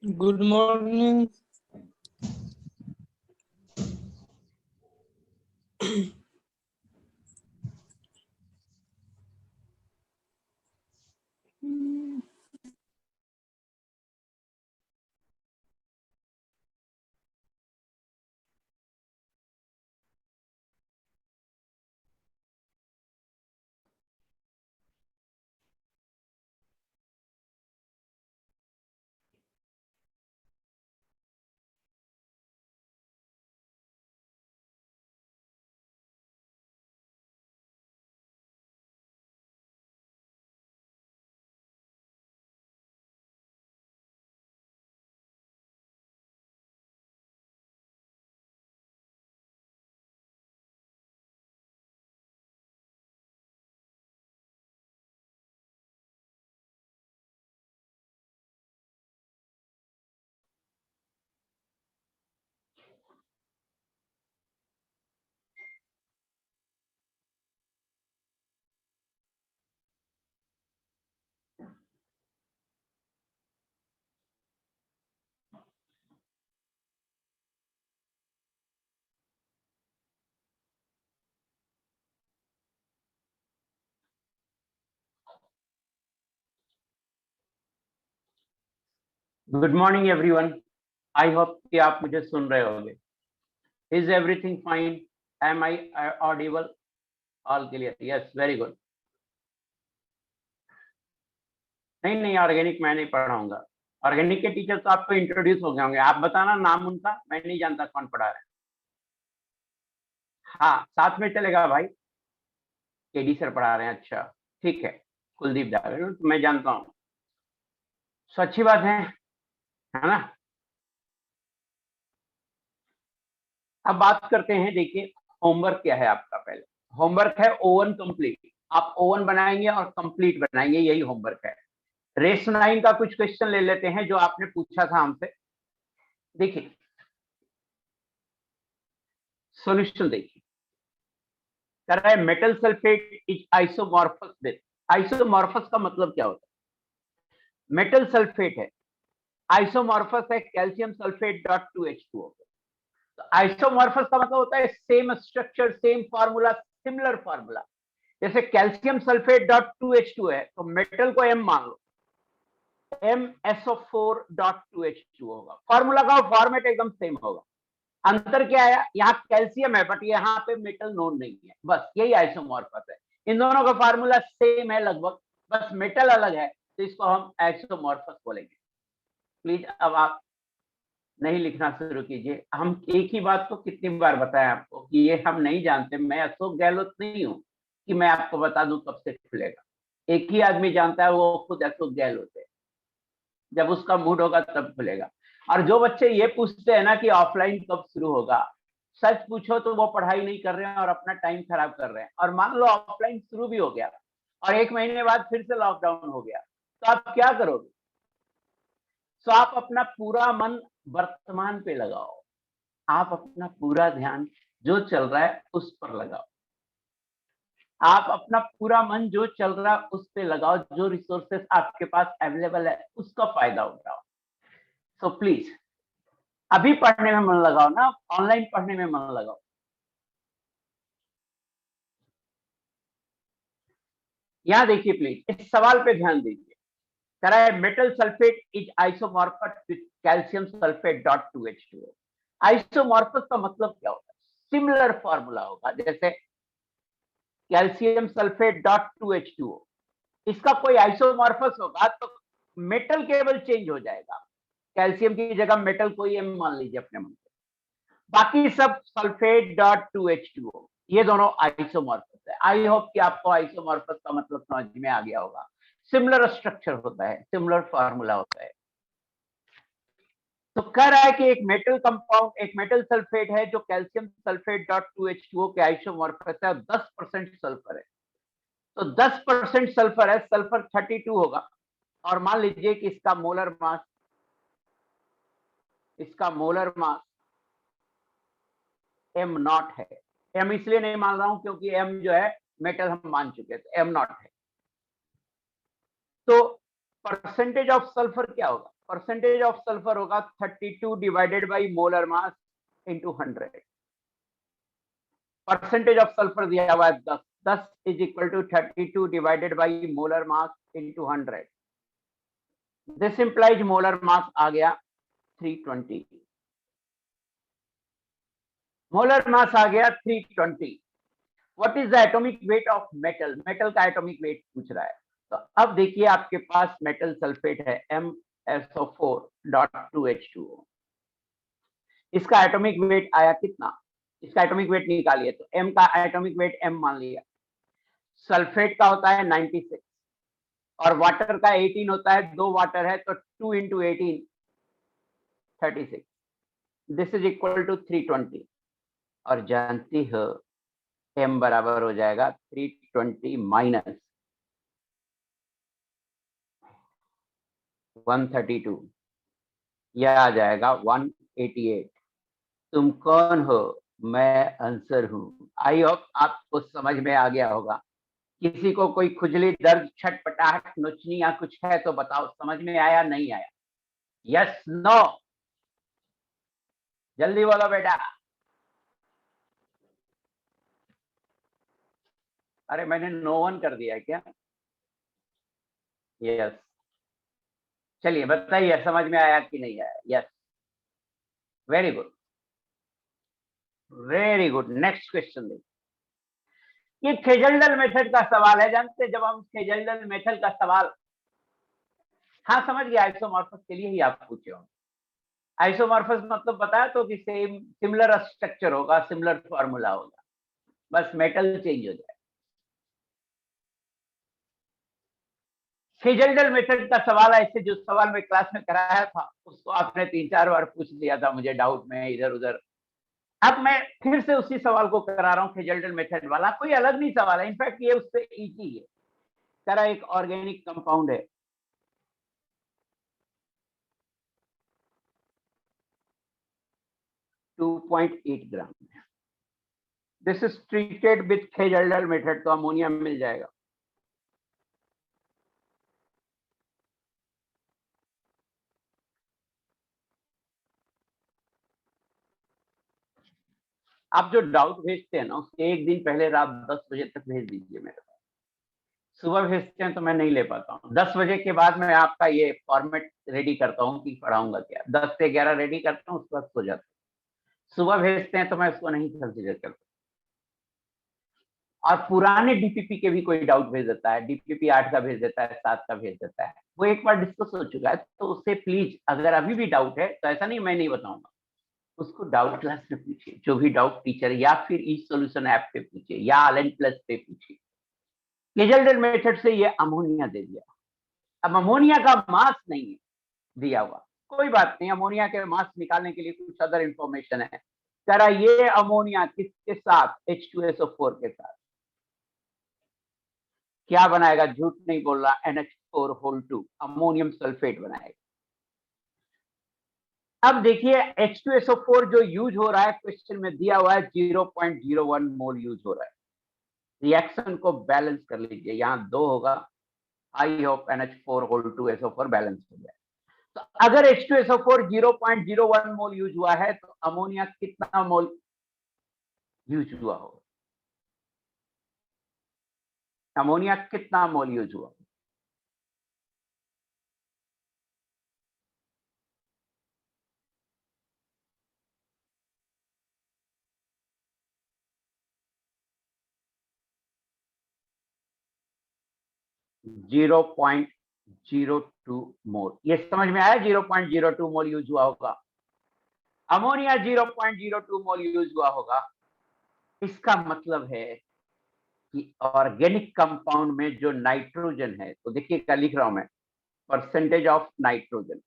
Good morning. Good morning everyone. I hope कि आप मुझे सुन रहे होंगे। Is everything fine? Am I audible? All clear? Yes, very good. नहीं, ऑर्गेनिक मैं नहीं पढ़ाऊंगा। ऑर्गेनिक के टीचर तो आपको इंट्रोड्यूस हो गए होंगे। आप बताना नाम उनका, मैं नहीं जानता कौन पढ़ा रहा है। हाँ, साथ में चलेगा भाई। केडी सर पढ़ा रहे हैं, अच्छा ठीक है। कुलदीप जावेद तो मैं जानता हूँ, तो अच्छी बात है ना। अब बात करते हैं। देखिए, होमवर्क क्या है आपका। पहले होमवर्क है ओवन कंप्लीट। आप ओवन बनाएंगे और कंप्लीट बनाएंगे, यही होमवर्क है। रेस 9 का कुछ क्वेश्चन ले लेते हैं जो आपने पूछा था हमसे। देखिए, सॉल्यूशन देखिए। कह रहा है metal sulphate is isomorphous with. Isomorphous का मतलब क्या होता है? मेटल सल्फेट है, आइसोमॉर्फस है कैल्शियम सल्फेट डॉट 2H2O। तो आइसोमॉर्फस का मतलब होता है same structure, same formula, similar formula. जैसे कैल्शियम सल्फेट डॉट 2H2 है तो मेटल को M मान लो, MsO4 डॉट 2H2 होगा। फार्मूला का फॉर्मेट एकदम सेम होगा। अंतर क्या है? यहाँ कैल्शियम है बट यहाँ पे मेटल नोन नहीं है, बस यही आइसोमॉर्फस है। इन दोनों का फार्मूला सेम है लगभग, बस मेटल अलग है, तो इसको हम आइसोमॉर्फस बोलेंगे। प्लीज अब आप नहीं लिखना शुरू कीजिए। हम एक ही बात को कितनी बार बताएं आपको कि ये हम नहीं जानते। मैं अशोक गहलोत नहीं हूं कि मैं आपको बता दूं कब से खुलेगा। एक ही आदमी जानता है, वो खुद अशोक गहलोत है। जब उसका मूड होगा तब खुलेगा। और जो बच्चे ये पूछते हैं ना कि ऑफलाइन कब शुरू होगा, सच पूछो तो वो पढ़ाई नहीं कर रहे हैं और अपना टाइम खराब कर रहे हैं। और मान लो ऑफलाइन शुरू भी हो गया और 1 महीने बाद फिर से लॉकडाउन हो गया, तो आप क्या करोगे? तो आप अपना पूरा मन वर्तमान पे लगाओ। आप अपना पूरा ध्यान जो चल रहा है उस पर लगाओ। आप अपना पूरा मन जो चल रहा है उस पे लगाओ। जो रिसोर्सेस आपके पास अवेलेबल है उसका फायदा उठाओ। सो प्लीज अभी पढ़ने में मन लगाओ ना, ऑनलाइन पढ़ने में मन लगाओ। यहां देखिए, प्लीज इस सवाल पे ध्यान दीजिए। कह रहा है metal sulphate is isomorphous with calcium sulphate dot 2H2O। Isomorphous का मतलब क्या होता है? सिमिलर फॉर्मूला होगा, जैसे कैल्शियम सल्फेट डॉट 2H2O। इसका कोई आइसोमॉर्फस होगा तो मेटल केवल चेंज हो जाएगा। कैल्शियम की जगह मेटल कोई एम मान लीजिए अपने मन से। बाकी सब सल्फेट डॉट 2H2O, ये दोनों आइसोमॉर्फस है। आई होप कि आपको आइसोमॉर्फस का मतलब समझ में आ गया होगा। सिमिलर स्ट्रक्चर होता है, सिमिलर फार्मूला होता है। तो कह रहा है कि एक मेटल कंपाउंड, एक मेटल सल्फेट है जो कैल्शियम सल्फेट डॉट 2H2O के आइसोमॉर्फस है और 10% सल्फर है। तो 10% सल्फर है, सल्फर 32 होगा। और मान लीजिए कि इसका मोलर मास M0 है। M इसलिए नहीं मान रहा हूं क्योंकि M जो है मेटल हम मान चुके थे, M0 है। तो परसेंटेज ऑफ सल्फर क्या होगा? परसेंटेज ऑफ सल्फर होगा 32 divided by molar mass into 100। Percentage of sulphur दिया हुआ है 10, 10 is equal to 32 divided by molar mass into 100। This implies molar mass आ गया 320। मोलर मास आ गया 320। What is the atomic weight of metal? Metal का atomic weight पूछ रहा है। तो अब देखिए आपके पास मेटल सल्फेट है MsO4.2H2O। इसका एटॉमिक वेट आया कितना? इसका एटॉमिक वेट निकालिए। तो M का एटॉमिक वेट M मान लिया। सल्फेट का होता है 96 और वाटर का 18 होता है। 2 वाटर है तो 2 into 18 36। This is equal to 320। और जानती हो M बराबर हो जाएगा 320 माइनस 132, यह आ जाएगा 188। तुम कौन हो? मैं आंसर हूं। आई होप आपको समझ में आ गया होगा। किसी को कोई खुजली, दर्द, छटपटाहट, नोचनी या कुछ है तो बताओ, समझ में आया नहीं आया? यस नो, जल्दी बोलो बेटा। अरे मैंने नो वन कर दिया क्या? यस, चलिए बताइए समझ में आया कि नहीं आया? Yes, very good, very good. Next question देखिए। ये खेजल्डल मेथड का सवाल है। जानते हैं जब हम खेजल्डल मेथड का सवाल, हाँ समझ गया, आइसोमॉर्फस के लिए ही आप पूछे हो। आइसोमॉर्फस मतलब बताया तो कि सेम, सिमिलर स्ट्रक्चर होगा, सिमिलर फॉर्मूला होगा, बस मेटल चेंज हो जाए। खेजल्डल मेथड का सवाल है। इससे जो सवाल मैं क्लास में कराया था उसको आपने 3-4 बार पूछ लिया था, मुझे डाउट में इधर उधर। अब मैं फिर से उसी सवाल को करा रहा हूँ, खेजल्डल मेथड वाला। कोई अलग नहीं सवाल है, इनफैक्ट ये उससे इजी है। तेरा एक ऑर्गेनिक कंपाउंड है, .8 gram. This is treated with Kjeldahl method, तो अमोनिया मिल जाएगा। आप जो डाउट भेजते हैं ना, उसके एक दिन पहले रात 10 बजे तक भेज दीजिए मेरे पास। सुबह भेजते हैं तो मैं नहीं ले पाता हूँ। 10 बजे के बाद मैं आपका ये फॉर्मेट रेडी करता हूँ कि पढ़ाऊंगा क्या। 10 से 11 रेडी करता हूँ, उसके बाद सो जाता हूँ। सुबह भेजते हैं तो मैं उसको नहीं कंसिडर करता। और पुराने डीपीपी के भी कोई डाउट भेज देता है, डीपीपी 8 का भेज देता है, 7 का भेज देता है, वो एक बार डिस्कस हो चुका है। तो उससे प्लीज, अगर अभी भी डाउट है तो ऐसा नहीं मैं नहीं बताऊंगा, उसको डाउट क्लास में पूछिए। जो भी डाउट टीचर या फिर ई सॉल्यूशन ऐप पे पूछिए या अलेन प्लस पे पूछिए। केजल्डन मेथड से ये अमोनिया दे दिया। अब अमोनिया का मास नहीं है दिया हुआ, कोई बात नहीं। अमोनिया के मास निकालने के लिए कुछ अदर इंफॉर्मेशन है। जरा ये अमोनिया किसके साथ? H2SO4 के साथ क्या बनाएगा? झूठ नहीं बोल रहा, NH4 अमोनियम सल्फेट बनाएगा। अब देखिए H2SO4 जो यूज हो रहा है, क्वेश्चन में दिया हुआ है 0.01 मोल यूज हो रहा है। रिएक्शन को बैलेंस कर लीजिए, यहाँ 2 होगा। आई होप NH4 बैलेंस हो जाए। तो अगर H2SO4 0.01 मोल यूज हुआ है तो अमोनिया कितना मोल यूज हुआ होगा? अमोनिया कितना मोल यूज हुआ? जीरो 0.02 मोल। ये समझ में आया? 0.02 मोल यूज हुआ होगा। अमोनिया 0.02 मोल यूज हुआ होगा। इसका मतलब है कि ऑर्गेनिक कंपाउंड में जो नाइट्रोजन है, तो देखिए क्या लिख रहा हूं मैं, percentage of nitrogen.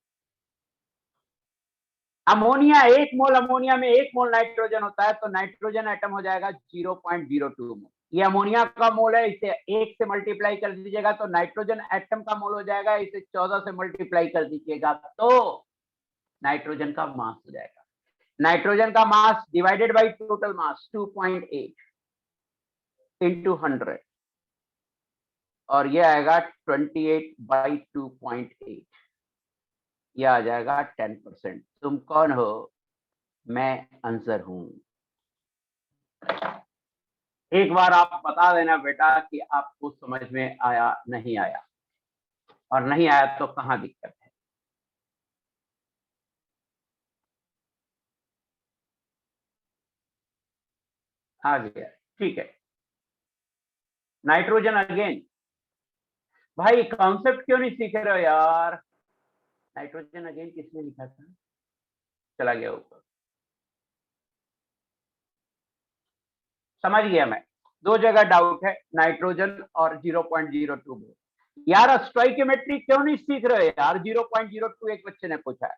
Ammonia 1 mole, ammonia में 1 मोल नाइट्रोजन होता है, तो नाइट्रोजन एटम हो जाएगा 0.02 मोल। ये अमोनिया का मोल है, इसे 1 से मल्टीप्लाई कर दीजिएगा तो नाइट्रोजन एटम का मोल हो जाएगा। इसे 14 से मल्टीप्लाई कर दीजिएगा तो नाइट्रोजन का मास हो जाएगा। नाइट्रोजन का mass divided by total mass 2.8 into 100। और ये आएगा 28/2.8, ये आ जाएगा 10%। तुम कौन हो? मैं आंसर हूं। एक बार आप बता देना बेटा कि आपको समझ में आया नहीं आया, और नहीं आया तो कहां दिक्कत है। आ गया, ठीक है। Nitrogen again. भाई कॉन्सेप्ट क्यों नहीं सीख रहे हो यार? नाइट्रोजन अगेन किसने लिखा था? चला गया ऊपर। समझ गया मैं, दो जगह डाउट है, नाइट्रोजन और 0.02 मोल। यार स्टोइकियोमेट्री क्यों नहीं सीख रहे यार? 0.02 एक बच्चे ने पूछा है।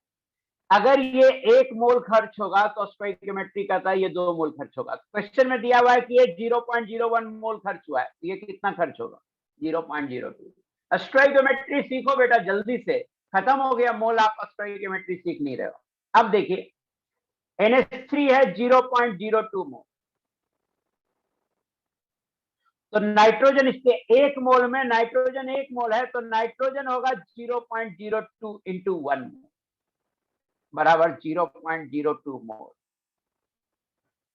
अगर ये 1 मोल खर्च होगा तो स्टोइकियोमेट्री कहता है ये 2 मोल खर्च होगा। क्वेश्चन में दिया हुआ है कि ये 0.01 मोल खर्च हुआ है, ये कितना खर्च होगा? 0.02। स्टोइकियोमेट्री सीखो बेटा जल्दी से, खत्म हो गया मोल, आप स्टोइकियोमेट्री सीख नहीं रहे हो। अब देखिए NH3 है 0.02 मोल, तो नाइट्रोजन इसके 1 मोल में, नाइट्रोजन 1 मोल है तो नाइट्रोजन होगा 0.02 इंटू 1 बराबर 0.02 मोल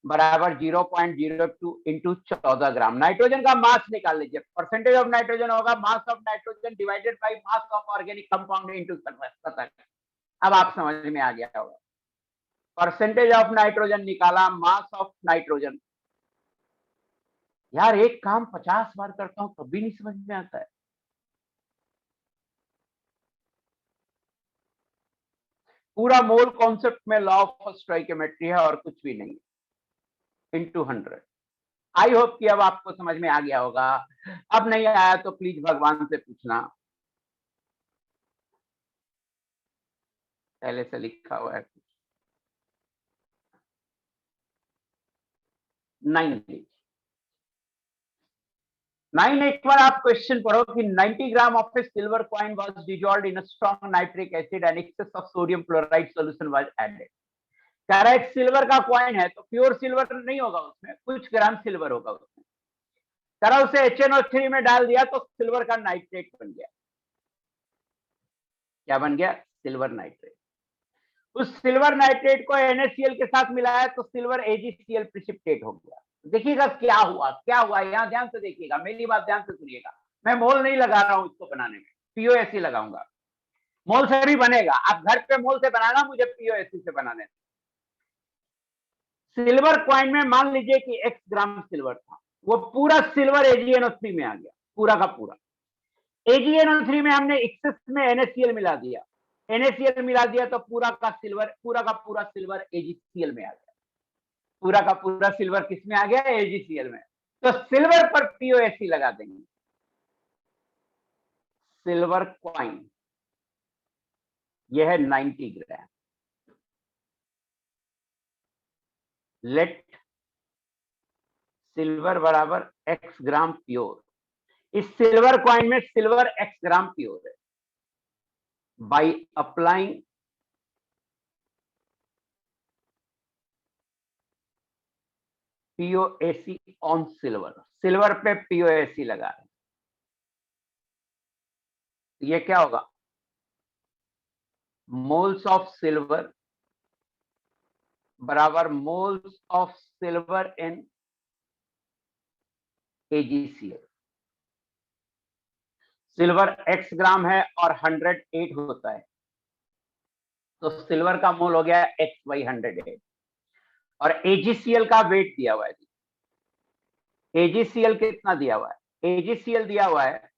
बराबर 0.02 इंटू 14 ग्राम। नाइट्रोजन का मास निकाल लीजिए, परसेंटेज ऑफ नाइट्रोजन होगा mass of nitrogen divided by mass of organic compound into सतह। अब आप समझ में आ गया होगा। परसेंटेज ऑफ नाइट्रोजन निकाला, मास ऑफ नाइट्रोजन। यार एक काम 50 बार करता हूं तब भी नहीं समझ में आता है। पूरा मोल कॉन्सेप्ट में लॉ ऑफ स्टोइकियोमेट्री है और कुछ भी नहीं, इंटू 100। आई होप कि अब आपको समझ में आ गया होगा। अब नहीं आया तो प्लीज भगवान से पूछना, पहले से लिखा हुआ है। 9 एक बार आप क्वेश्चन पढ़ो कि 90 gram of a silver coin was dissolved in a strong nitric acid and excess of sodium chloride solution was added. कह रहा है सिल्वर का कॉइन है तो प्योर सिल्वर नहीं होगा, उसमें कुछ ग्राम सिल्वर होगा उसमें। कह रहा उसे HNO3 में डाल दिया तो सिल्वर का नाइट्रेट बन गया। क्या बन गया? Silver nitrate. उस सिल्वर नाइट्रेट को NaCl के साथ मिलाया तो सिल्वर AgCl प्रिसिपिटेट हो गया। देखिएगा क्या हुआ, क्या हुआ, यहाँ ध्यान से देखिएगा, मेरी बात ध्यान से सुनिएगा। मैं मोल नहीं लगा रहा हूं इसको बनाने में, POSE लगाऊंगा। मोल से भी बनेगा, आप घर पे मोल से बनाना, मुझे POSE से बनाने। सिल्वर कॉइन में मान लीजिए कि X ग्राम सिल्वर था, वो पूरा सिल्वर AgNO3 में आ गया, पूरा का पूरा। AgNO3 में हमने एक्सेस में NaCl मिला दिया, NaCl मिला दिया तो पूरा का पूरा सिल्वर AgCl में आ गया। पूरा का पूरा सिल्वर किस में आ गया? AgCl में। तो सिल्वर पर POSE लगा देंगे। सिल्वर कॉइन यह है 90 ग्राम। लेट सिल्वर बराबर X ग्राम प्योर। इस सिल्वर कॉइन में सिल्वर X ग्राम प्योर है। By applying POSE on silver, silver पे POSE लगा रहे, ये क्या होगा? मोल्स ऑफ सिल्वर बराबर moles of silver in AgCl। Silver X ग्राम है और 108 होता है, तो सिल्वर का मोल हो गया X/108। और AgCl का वेट दिया हुआ है। AgCl कितना दिया हुआ है? AgCl दिया हुआ है,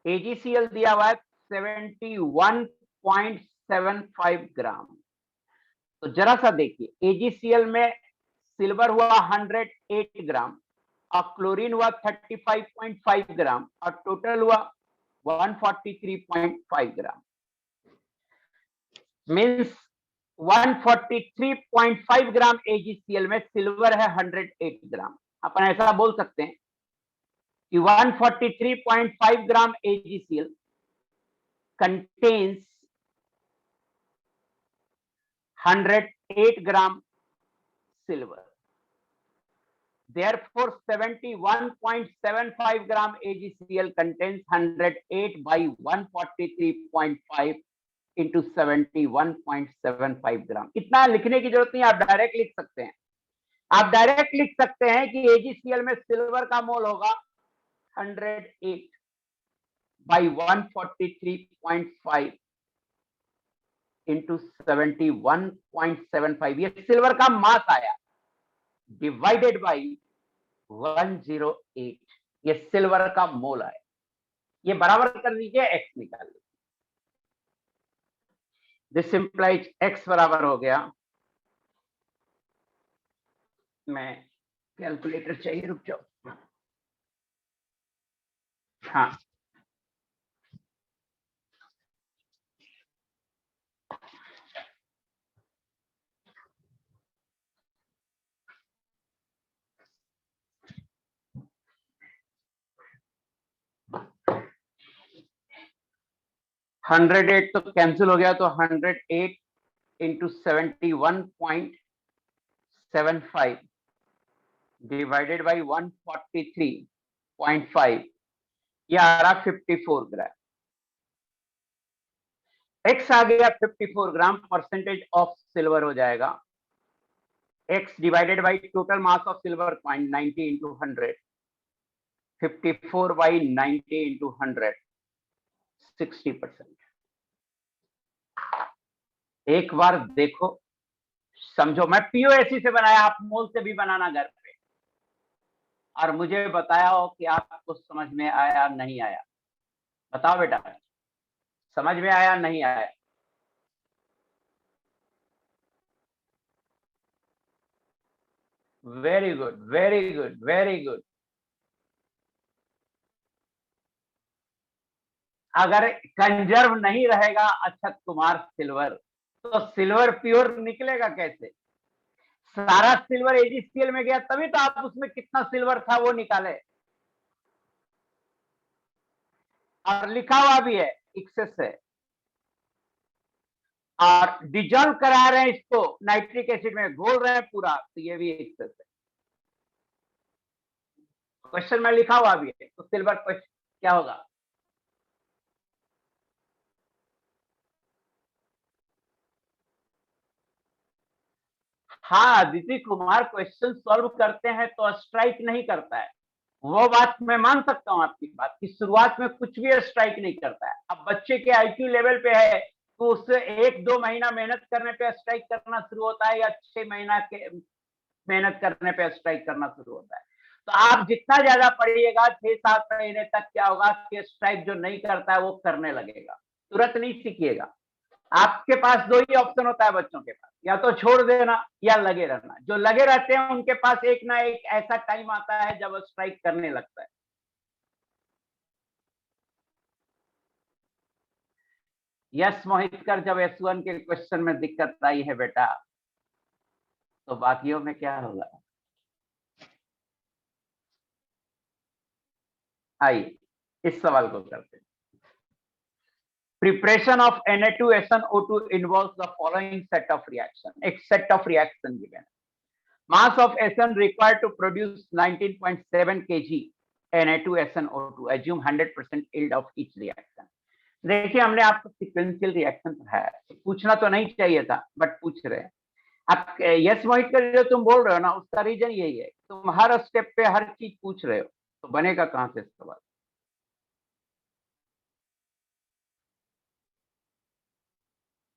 AgCl दिया हुआ है 71.75 ग्राम। तो जरा सा देखिए, AgCl में सिल्वर हुआ 108 ग्राम और क्लोरीन हुआ 35.5 ग्राम और टोटल हुआ 143.5 ग्राम। मीन्स 143.5 ग्राम AgCl में सिल्वर है 108 ग्राम। अपन ऐसा बोल सकते हैं कि 143.5 ग्राम AgCl contains 108 gram silver. Therefore 71.75 gram AgCl contains 108 by 143.5 into 71.75 ग्राम। इतना लिखने की जरूरत नहीं, आप डायरेक्ट लिख सकते हैं। आप डायरेक्ट लिख सकते हैं कि AgCl में सिल्वर का मोल होगा 108 by 143.5 into 71.75, ये सिल्वर का मास आया, डिवाइडेड बाई 108, ये सिल्वर का मोल आया। ये बराबर कर दीजिए, x निकाल लीजिए। दिस इंप्लाइज x बराबर हो गया, मैं कैलकुलेटर चाहिए, रुक जाओ। हाँ, हंड्रेड एट तो कैंसिल हो गया, तो 108 इंटू 71.75 डिवाइडेड बाई 143.5, ये आ रहा 54 ग्राम। x आ गया 54 ग्राम, परसेंटेज ऑफ सिल्वर हो जाएगा x divided by total mass of silver coin 90 into 100, 54 by 90 into 100, 60%। एक बार देखो, समझो, मैं पीओएससी से बनाया, आप मोल से भी बनाना घर पे, और मुझे बताया हो कि आपको समझ में आया नहीं आया। बताओ बेटा, समझ में आया नहीं आया? Very good, very good, very good. अगर कंजर्व नहीं रहेगा अक्षत कुमार सिल्वर, तो सिल्वर प्योर निकलेगा कैसे? सारा सिल्वर AgCl में गया, तभी तो आप उसमें कितना सिल्वर था वो निकाले, और लिखा हुआ भी है एक्सेस है, और डिजोल्व करा रहे हैं इसको नाइट्रिक एसिड में, घोल रहे हैं पूरा, तो ये भी एक्सेस है। क्वेश्चन में लिखा हुआ भी है, तो सिल्वर क्या होगा? हाँ अदिति कुमार, क्वेश्चन सॉल्व करते हैं तो स्ट्राइक नहीं करता है, वो बात मैं मान सकता हूं आपकी बात की, शुरुआत में कुछ भी स्ट्राइक नहीं करता है। अब बच्चे के IQ लेवल पे है, तो उससे 1-2 महीना मेहनत करने पे स्ट्राइक करना शुरू होता है, या 6 महीना के मेहनत करने पे स्ट्राइक करना शुरू होता है। तो आप जितना ज्यादा पढ़िएगा, 6-7 महीने तक क्या होगा कि स्ट्राइक जो नहीं करता है वो करने लगेगा, तुरंत नहीं सीखिएगा। आपके पास 2 ही ऑप्शन होता है बच्चों के पास, या तो छोड़ देना या लगे रहना। जो लगे रहते हैं उनके पास एक ना एक ऐसा टाइम आता है जब स्ट्राइक करने लगता है। यस मोहितकर, जब S1 के क्वेश्चन में दिक्कत आई है बेटा, तो बाकियों में क्या होगा? आइए इस सवाल को करते हैं। Preparation of Na2SnO2 involves the following set of reaction. एक set of reaction given. Mass of Sn required to produce 19.7 kg Na2SnO2. Assume 100% yield of each reaction. देखिए, हमने आपको सीक्वेंशियल रिएक्शन पढ़ाया, पूछना तो नहीं चाहिए था, बट पूछ रहे हैं आप। यस मोहित कर जो तुम बोल रहे हो ना, उसका रीजन यही है, तुम हर स्टेप पे हर चीज पूछ रहे हो, तो बनेगा कहां से सवाल?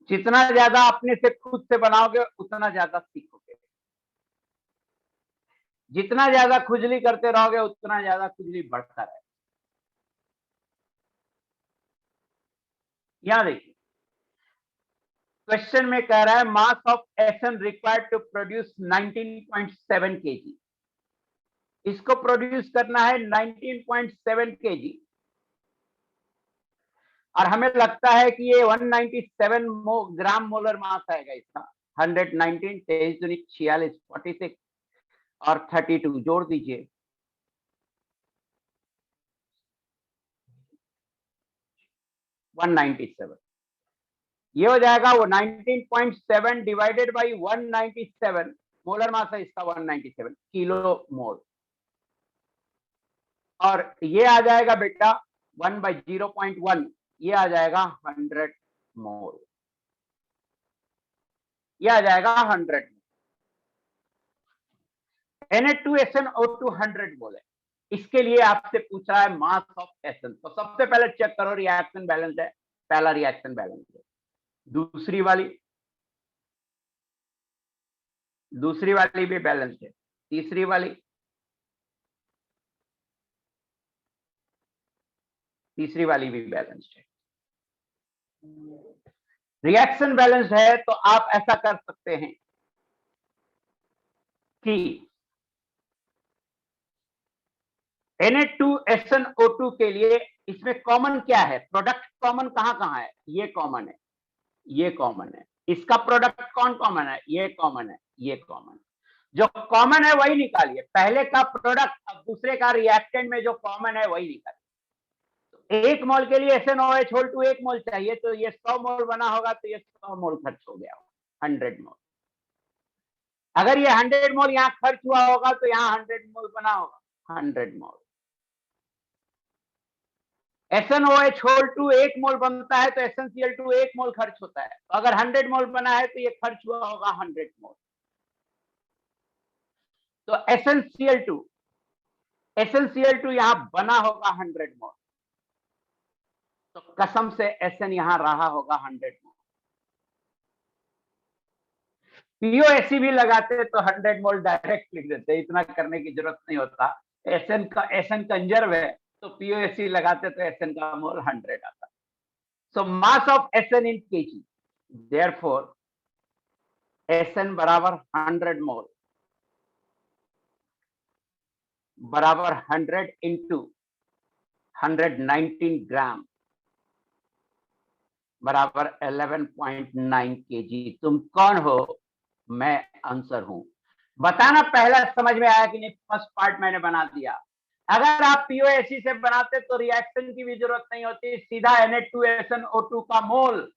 जितना ज्यादा अपने से खुद से बनाओगे उतना ज्यादा सीखोगे, जितना ज्यादा खुजली करते रहोगे उतना ज्यादा खुजली बढ़ता रहेगा। यहां देखिए, क्वेश्चन में कह रहा है mass of Sn required to produce 19.7 kg, इसको प्रोड्यूस करना है 19.7 kg, और हमें लगता है कि ये 197 ग्राम मोलर मास आएगा इसका। 119 23 दूनी 46 46 और 32 जोड़ दीजिए, 197, ये हो जाएगा वो 19.7 डिवाइडेड बाई 197, मोलर मास है इसका 197 किलो मोल। और ये आ जाएगा बेटा 1/0.1, ये आ जाएगा 100 मोल, ये आ जाएगा 100 मोल। Na2SnO2 100 मोल है। इसके लिए आपसे पूछ रहा है मास ऑफ एसएन, तो सबसे पहले चेक करो रिएक्शन बैलेंस है, पहला रिएक्शन बैलेंस है। दूसरी वाली भी बैलेंस है, तीसरी वाली भी बैलेंस है। रिएक्शन बैलेंस है तो आप ऐसा कर सकते हैं कि Na2SnO2 के लिए इसमें कॉमन क्या है, प्रोडक्ट कॉमन कहां है, ये कॉमन है, ये कॉमन है। इसका प्रोडक्ट कौन कॉमन है, ये कॉमन है, ये कॉमन। जो कॉमन है वही निकालिए, पहले का प्रोडक्ट अब दूसरे का रिएक्टेंट में जो कॉमन है वही निकालिए। तो 1 मोल के लिए SnOH होल टू 1 मोल चाहिए, तो ये 100 मोल बना होगा, तो ये 100 मोल खर्च हो गया, 100 मोल। अगर ये 100 मोल यहाँ खर्च हुआ होगा तो यहाँ 100 मोल बना होगा, 100 मोल। SnOH होल टू 1 मोल बनता है तो SnCl2 1 मोल खर्च होता है, तो अगर 100 मोल बना है तो ये खर्च हुआ होगा 100 मोल। तो SnCl2 यहां बना होगा 100 मोल, तो कसम से SN यहां रहा होगा 100 मोल। POSE भी लगाते तो 100 मोल डायरेक्ट लिख देते, इतना करने की जरूरत नहीं होता। SN कंजर्व है, तो POSE लगाते तो SN का मोल 100 आता। So mass of SN in kg, therefore SN बराबर 100 मोल बराबर 100 इंटू 119 ग्राम बराबर 11.9 kg। तुम कौन हो, मैं आंसर हूं। बताना पहला समझ में आया कि नहीं, फर्स्ट पार्ट मैंने बना दिया। अगर आप POSE से बनाते तो रिएक्शन की भी जरूरत नहीं होती, सीधा Na2SnO2 का मोल,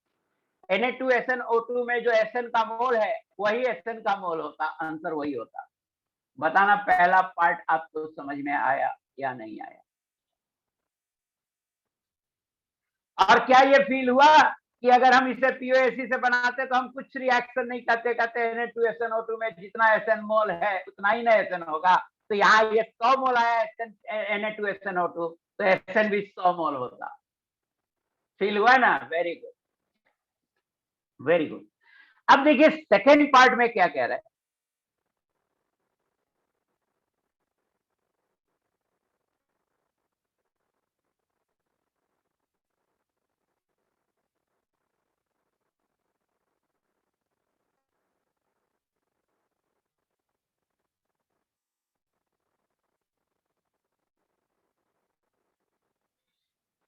Na2SnO2 में जो SN का मोल है वही SN का मोल होता, आंसर वही होता। बताना पहला पार्ट आपको समझ में आया या नहीं आया। और क्या ये फील हुआ कि अगर हम इसे POSE से बनाते तो हम कुछ रिएक्शन नहीं करते, Na2SnO2 में जितना SN मोल है उतना ही ना SN होगा, तो यहाँ ये 100 मोल आया Na2SnO2, तो SN भी 100 मोल होता। फील हुआ ना, वेरी गुड, वेरी गुड। अब देखिए सेकेंड पार्ट में क्या कह रहा है।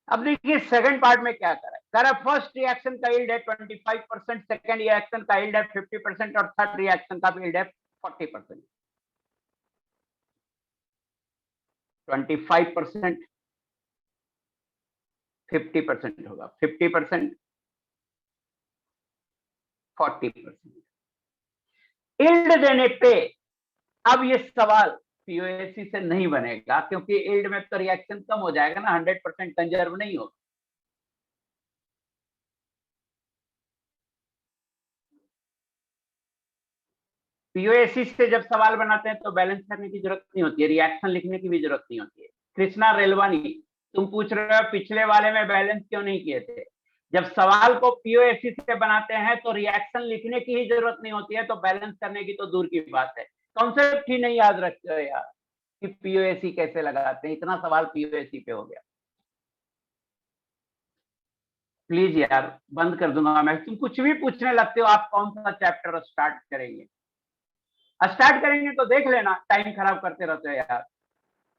अब देखिए सेकंड पार्ट में क्या कर रहा है, फर्स्ट रिएक्शन का यील्ड है 25%, सेकंड रिएक्शन का यील्ड है 50% और थर्ड रिएक्शन का यील्ड है 40%। 25% 50% होगा, 50% 40%। यील्ड देने पे अब ये सवाल POSE से नहीं बनेगा, क्योंकि यील्ड में तो रिएक्शन कम हो जाएगा ना, 100% कंजर्व नहीं होगा। POSE से जब सवाल बनाते हैं तो बैलेंस करने की जरूरत नहीं होती है, रिएक्शन लिखने की भी जरूरत नहीं होती है। कृष्णा रेलवानी, तुम पूछ रहे हो पिछले वाले में बैलेंस क्यों नहीं किए थे। जब सवाल को POSE से बनाते हैं तो रिएक्शन लिखने की ही जरूरत नहीं होती है, तो बैलेंस करने की तो दूर की बात है। कॉन्सेप्ट ही नहीं याद रखते हो यार कि POSE कैसे लगाते हैं, इतना सवाल POSE पे हो गया। प्लीज यार बंद कर दूंगा मैं, तुम कुछ भी पूछने लगते हो। आप कौन सा चैप्टर स्टार्ट करेंगे, स्टार्ट करेंगे तो देख लेना, टाइम खराब करते रहते हो यार।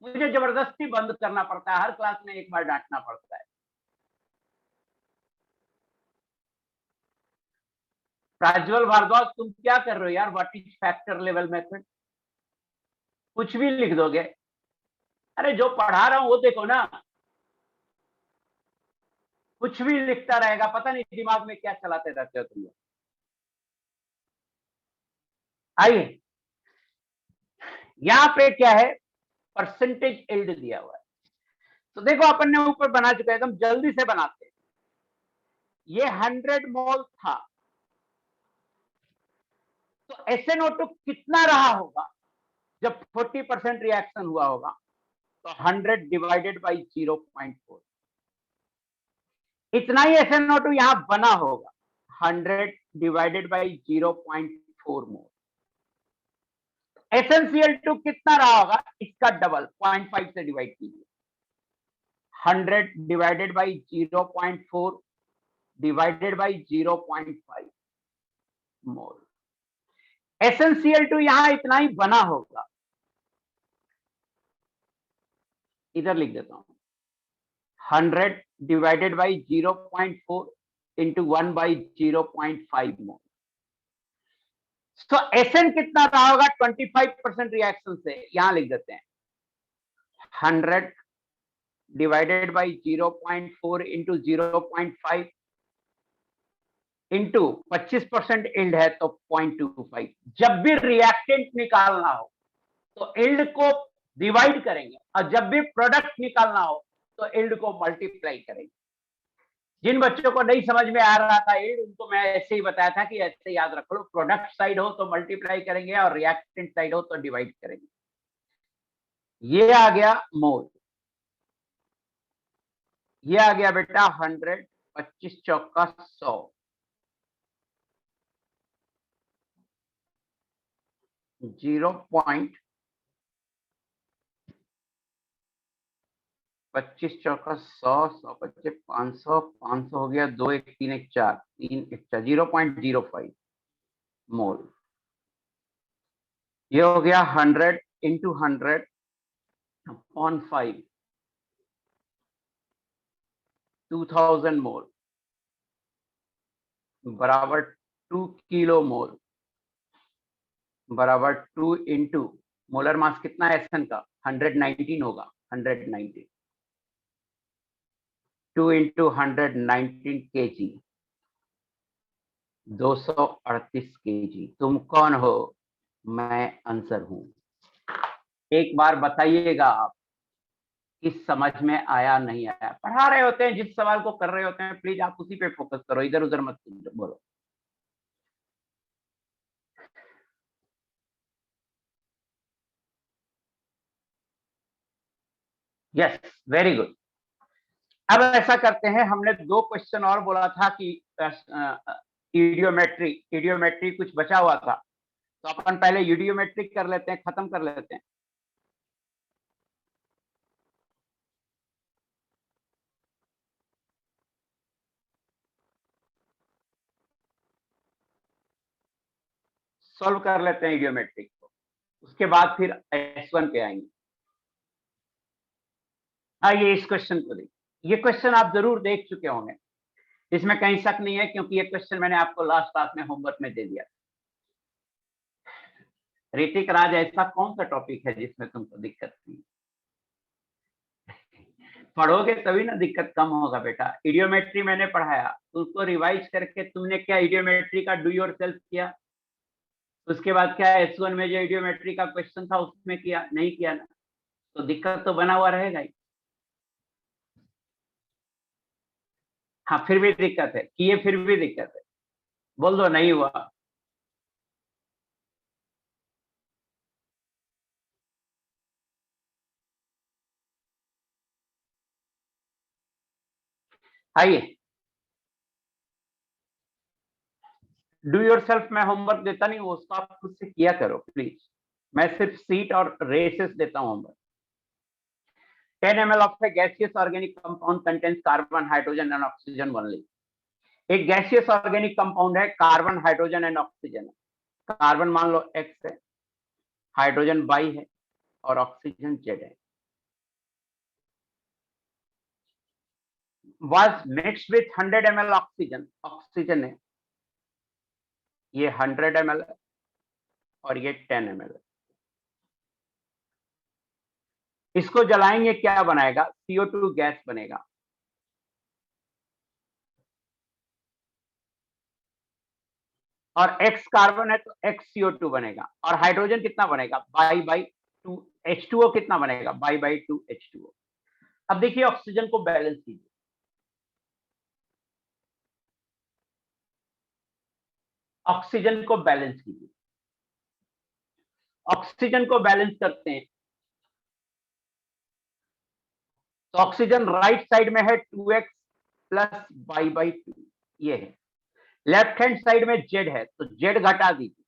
मुझे जबरदस्ती बंद करना पड़ता है, हर क्लास में एक बार डांटना पड़ता है। प्राज्वल भारद्वाज, तुम क्या कर रहे हो यार, what is factor level method, कुछ भी लिख दोगे। अरे जो पढ़ा रहा हूं वो देखो ना, कुछ भी लिखता रहेगा, पता नहीं दिमाग में क्या चलाते रहते हो तुम लोग। आइए यहां पे क्या है, परसेंटेज यील्ड दिया हुआ है। तो देखो अपन ने ऊपर बना चुका है, एकदम जल्दी से बनाते हैं। ये 100 मोल था, तो SnO2 कितना रहा होगा जब 40% रिएक्शन हुआ होगा? तो 100 डिवाइडेड बाई 0.4, इतना ही SnO2 यहां बना होगा। 100 डिवाइडेड बाई 0.4 मोल। SnCl2 कितना रहा होगा? इसका डबल 0.5 से डिवाइड कीजिए। 100 divided by 0.4 divided by 0.5 mole. SnCl2 यहां इतना ही बना होगा, इधर लिख देता हूं। 100 डिवाइडेड बाई 0.4 इंटू 1 बाई 0.5 मोल। तो Sn कितना रहा होगा 25% रिएक्शन से? यहां लिख देते हैं 100 divided by 0.4 into 0.5 into 25% yield है तो 0.25। जब भी रिएक्टेंट निकालना हो तो इल्ड को डिवाइड करेंगे, और जब भी प्रोडक्ट निकालना हो तो इल्ड को मल्टीप्लाई करेंगे। जिन बच्चों को नहीं समझ में आ रहा था इल्ड, उनको मैं ऐसे ही बताया था कि ऐसे याद रख लो, प्रोडक्ट साइड हो तो मल्टीप्लाई करेंगे और रिएक्टेंट साइड हो तो डिवाइड करेंगे। ये आ गया मोल, ये आ गया बेटा 100, 25 चौका 100, 0.25 चौका 100, 100 25 500, 500 हो गया, 2 1 3 1 4, 3 1 4, 0.05 मोल। ये हो गया 100 इंटू 100 अपॉन 5, 2000 मोल बराबर 2 किलो मोल बराबर 2 इंटू मोलर मास कितना है एसएन का? 119 होगा, 119, 2 इंटू 119 केजी, 238 केजी। तुम कौन हो? मैं आंसर हूं। एक बार बताइएगा आप कि समझ में आया नहीं आया। पढ़ा रहे होते हैं, जिस सवाल को कर रहे होते हैं प्लीज आप उसी पे फोकस करो, इधर उधर मत बोलो। Yes, very good. अब ऐसा करते हैं, हमने 2 क्वेश्चन और बोला था कि इडियोमेट्री कुछ बचा हुआ था, तो अपन पहले इडियोमेट्री कर लेते हैं, खत्म कर लेते हैं। सॉल्व कर लेते हैं इडियोमेट्रिक को, उसके बाद फिर S1 पे आएंगे। आइए इस क्वेश्चन को देखिए। ये क्वेश्चन आप जरूर देख चुके होंगे, इसमें कहीं शक नहीं है, क्योंकि ये क्वेश्चन मैंने आपको लास्ट क्लास में होमवर्क में दे दिया। ऋतिक राज, ऐसा कौन सा टॉपिक है जिसमें तुमको दिक्कत नहीं? पढ़ोगे तभी ना दिक्कत कम होगा बेटा। इडियोमेट्री मैंने पढ़ाया, उसको रिवाइज करके तुमने क्या इडियोमेट्री का डू योर सेल्फ किया? उसके बाद क्या S1 में जो इडियोमेट्री का क्वेश्चन था उसमें किया? नहीं किया ना, तो दिक्कत तो बना हुआ रहेगा ही। हाँ, फिर भी दिक्कत है, किए फिर भी दिक्कत है, बोल दो नहीं हुआ। आइए, डू योर सेल्फ मैं होमवर्क देता नहीं, वो उसको आप खुद से किया करो प्लीज। मैं सिर्फ सीट और रेसेस देता हूं homework. 10 ml of a gaseous organic compound contains carbon, hydrogen and oxygen only. एक गैसियस ऑर्गेनिक कंपाउंड है, कार्बन, हाइड्रोजन एंड ऑक्सीजन है। कार्बन मान लो X है, हाइड्रोजन Y है और ऑक्सीजन Z है। Was mixed with 100 ml oxygen, oxygen है, ये 100 ml है और ये 10 ml है। इसको जलाएंगे क्या बनेगा? CO2 गैस बनेगा। और X कार्बन है तो XCO2 बनेगा। और हाइड्रोजन कितना बनेगा? बाई 2 H2O कितना बनेगा? By 2 H2O। अब देखिए ऑक्सीजन को बैलेंस कीजिए, ऑक्सीजन को बैलेंस कीजिए, ऑक्सीजन को बैलेंस करते हैं तो ऑक्सीजन राइट साइड में है 2x प्लस y/2, ये है। लेफ्ट हैंड साइड में z है तो z घटा दीजिए,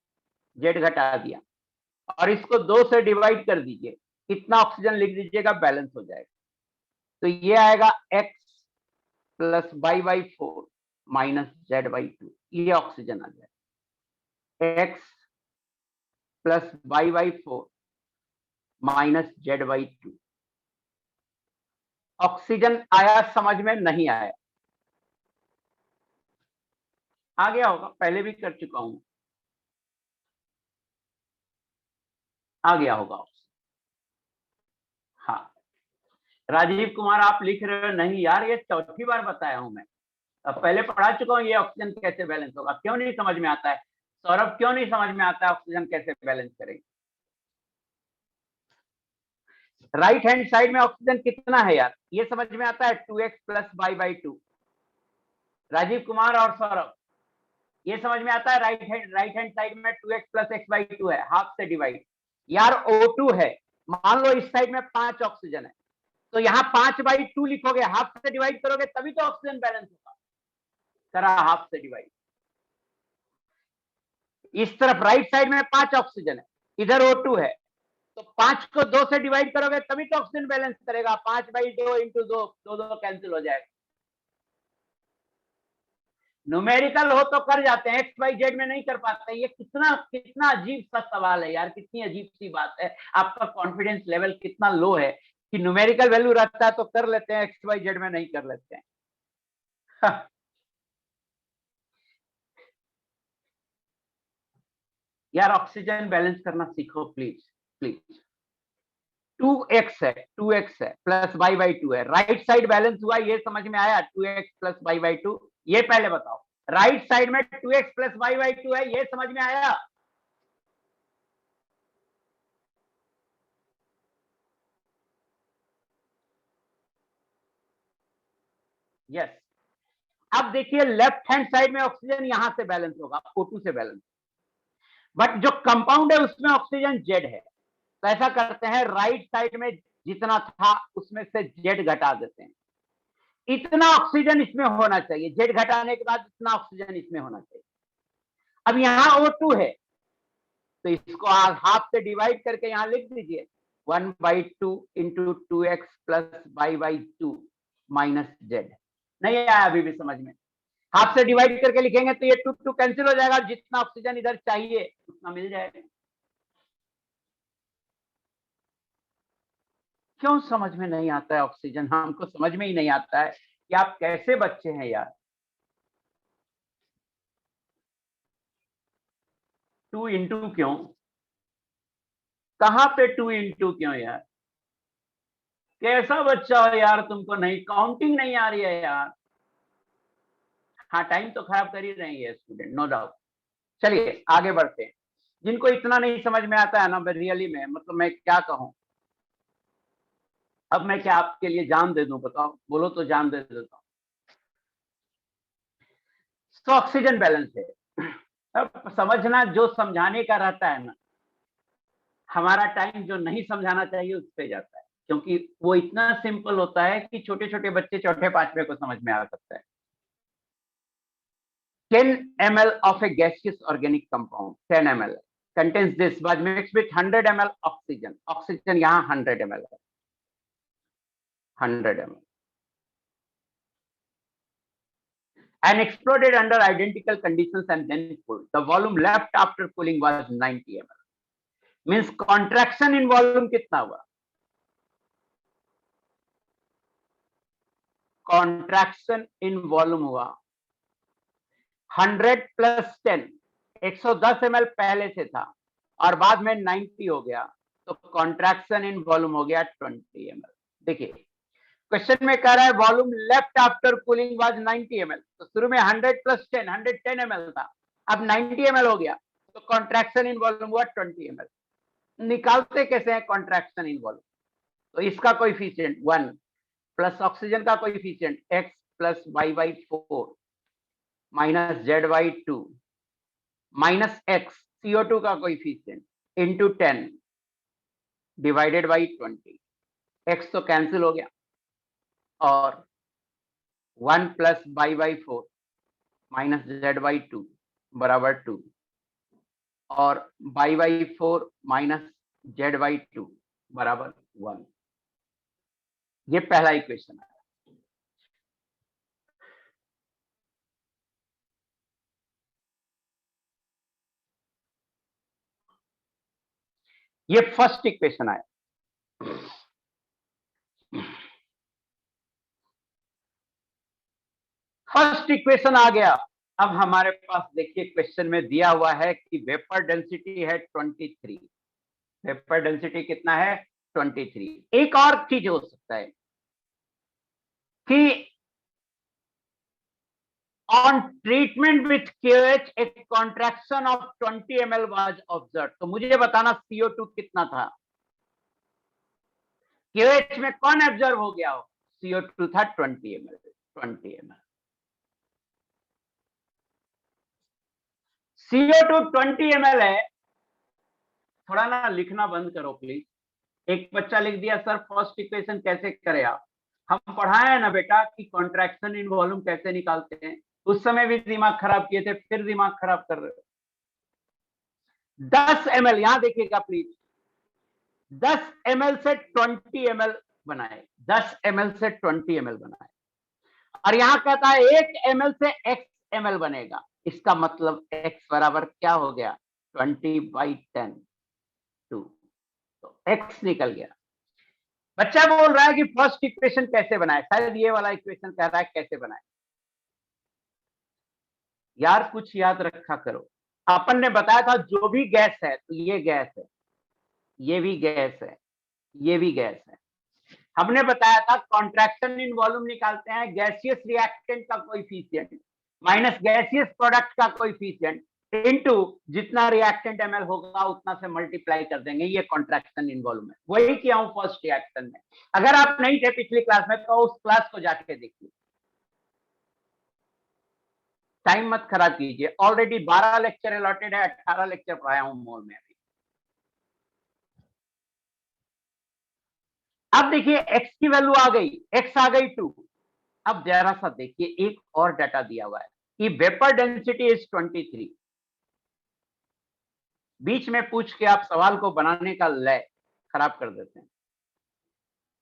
z घटा दिया और इसको 2 से डिवाइड कर दीजिए, कितना ऑक्सीजन लिख दीजिएगा, बैलेंस हो जाएगा। तो ये आएगा x plus y/4 minus z/2, ये ऑक्सीजन आ जाएगा, x plus y/4 minus z/2। Oxygen आया, समझ में नहीं आया? आ गया होगा, पहले भी कर चुका हूं, आ गया होगा। हाँ राजीव कुमार आप लिख रहे हो, नहीं यार ये चौथी बार बताया हूं मैं, अब पहले पढ़ा चुका हूं ये ऑक्सीजन कैसे बैलेंस होगा। क्यों नहीं समझ में आता है सौरभ, क्यों नहीं समझ में आता है ऑक्सीजन कैसे बैलेंस करेंगे? राइट हैंड साइड में ऑक्सीजन कितना है यार, ये समझ में आता है 2x plus y/2। Rajiv Kumar और सौरभ ये समझ में आता है, राइट हैंड साइड में 2x प्लस x/2 है, हाफ से डिवाइड। यार O2 है, मान लो इस साइड में 5 ऑक्सीजन है तो यहाँ 5/2 लिखोगे, हाफ से डिवाइड करोगे तभी तो ऑक्सीजन बैलेंस होगा, करा हाफ से डिवाइड। इस तरफ राइट साइड में 5 ऑक्सीजन है, इधर O2 है तो 5 को 2 से डिवाइड करोगे तभी तो ऑक्सीजन बैलेंस करेगा। 5/2 इंटू 2, 2 कैंसिल हो जाएगा। न्यूमेरिकल हो तो कर जाते हैं, XYZ में नहीं कर पाते। ये कितना कितना अजीब सा सवाल है यार, कितनी अजीब सी बात है। आपका कॉन्फिडेंस लेवल कितना लो है कि न्यूमेरिकल वैल्यू रहता है तो कर लेते हैं, XYZ में नहीं कर लेते हैं। यार ऑक्सीजन बैलेंस करना सीखो प्लीज प्लीज। 2x है, 2x है प्लस y/2 है, राइट साइड बैलेंस हुआ, ये समझ में आया? 2x प्लस y/2, ये पहले बताओ। राइट साइड में 2x प्लस y/2 है, ये समझ में आया? यस। अब देखिए लेफ्ट हैंड साइड में ऑक्सीजन यहां से बैलेंस होगा, O2 से बैलेंस, बट जो कंपाउंड है उसमें ऑक्सीजन Z है तो ऐसा करते हैं, राइट साइड में जितना था उसमें से Z घटा देते हैं। इतना ऑक्सीजन इसमें होना चाहिए, Z घटाने के बाद इतना ऑक्सीजन इसमें होना चाहिए। अब यहाँ O2 है तो इसको हाफ से डिवाइड करके यहां लिख दीजिए, 1/2 into 2x plus y/2 minus Z। नहीं आया अभी भी समझ में? हाफ से डिवाइड करके लिखेंगे तो ये 2 कैंसिल हो जाएगा, जितना ऑक्सीजन इधर चाहिए उतना मिल जाएगा। क्यों समझ में नहीं आता है ऑक्सीजन? हमको समझ में ही नहीं आता है कि आप कैसे बच्चे हैं यार। 2 इंटू क्यों? कहां पे 2 इंटू क्यों यार? कैसा बच्चा हो यार, तुमको नहीं काउंटिंग नहीं आ रही है यार। हाँ टाइम तो खराब कर ही रही है स्टूडेंट, नो डाउट। चलिए आगे बढ़ते हैं। जिनको इतना नहीं समझ में आता है ना, रियली में मतलब मैं क्या कहूं, अब मैं क्या आपके लिए जान दे दूं? बताओ, बोलो तो जान दे देता हूं। तो ऑक्सीजन बैलेंस है। अब समझना जो समझाने का रहता है ना, हमारा टाइम जो नहीं समझाना चाहिए उस पे जाता है, क्योंकि वो इतना सिंपल होता है कि छोटे छोटे बच्चे चौथे पांचवे को समझ में आ सकता है। 10 ml of a gaseous organic compound, 10 ml contains this was mixed with 100 ml oxygen. Oxygen यहाँ 100 ml है, 100 ml, and exploded under identical conditions and then cooled. The volume left after cooling was 90 ml. Means contraction in volume कितना हुआ? Contraction in volume हुआ 100 plus 10, 110 ml पहले से था और बाद में 90 हो गया, तो कॉन्ट्रैक्शन इन वॉल्यूम हो गया 20 ml। देखिए क्वेश्चन में कह रहा है volume left after cooling was 90 ml, तो शुरू में 100 प्लस 10, 110 ml था, अब 90 ml हो गया, तो कॉन्ट्रैक्शन इन वॉल्यूम हुआ 20 ml। निकालते कैसे हैं कॉन्ट्रैक्शन इन वॉल्यूम? तो इसका कोएफिशिएंट 1, प्लस ऑक्सीजन का coefficient x plus y/4 minus z/2 minus x CO2 का coefficient into 10 divided by 20, x तो कैंसिल हो गया और 1 प्लस y/4 माइनस z/2 बराबर 2 और y/4 माइनस z/2 बराबर 1। ये पहला इक्वेशन है। ये फर्स्ट इक्वेशन आया। फर्स्ट इक्वेशन आ गया। अब हमारे पास देखिए क्वेश्चन में दिया हुआ है कि वेपर डेंसिटी है 23। वेपर डेंसिटी कितना है? 23। एक और चीज हो सकता है कि ऑन ट्रीटमेंट विथ KOH एक contraction of 20 ml was observe. तो मुझे बताना CO2 कितना था? KOH में कौन ऑब्जर्व हो गया हो? CO2 था 20 ml। 20 ml CO2 20 ml है। थोड़ा ना लिखना बंद करो प्लीज। एक बच्चा लिख दिया सर फर्स्ट इक्वेशन कैसे करें आप? हम पढ़ाए हैं ना बेटा कि कॉन्ट्रैक्शन इन वॉल्यूम कैसे निकालते हैं। उस समय भी दिमाग खराब किए थे, फिर दिमाग खराब कर रहे हो। 10 ml यहां देखिएगा प्लीज। 10 ml से 20 ml बनाए। 10 ml से 20 ml बनाए और यहां कहता है 1 ml से x ml बनेगा। इसका मतलब x बराबर क्या हो गया? 20/10 2। तो x निकल गया। बच्चा बोल रहा है कि फर्स्ट इक्वेशन कैसे बनाए? शायद ये वाला इक्वेशन कह रहा है कैसे बनाए। यार कुछ याद रखा करो। अपन ने बताया था जो भी गैस है तो ये गैस है, ये भी गैस है, ये भी गैस है। हमने बताया था कॉन्ट्रैक्शन इन वॉल्यूम निकालते हैं गैसियस रिएक्टेंट का कोएफिशिएंट माइनस गैसियस प्रोडक्ट का कोएफिशिएंट इनटू जितना रिएक्टेंट ml होगा उतना से मल्टीप्लाई कर देंगे। ये कॉन्ट्रैक्शन इन वॉल्यूम है। वही किया हूं फर्स्ट रिएक्शन में। अगर आप नहीं थे पिछली क्लास में तो उस क्लास को जाके देखिए। टाइम मत खराब कीजिए। ऑलरेडी 12 लेक्चर अलॉटेड है, 18 लेक्चर पढ़ाया हूं मोल में। अब देखिए x की वैल्यू आ गई, x आ गई 2। अब जरा सा देखिए एक और डाटा दिया हुआ है कि वेपर डेंसिटी इज 23। बीच में पूछ के आप सवाल को बनाने का लय खराब कर देते हैं।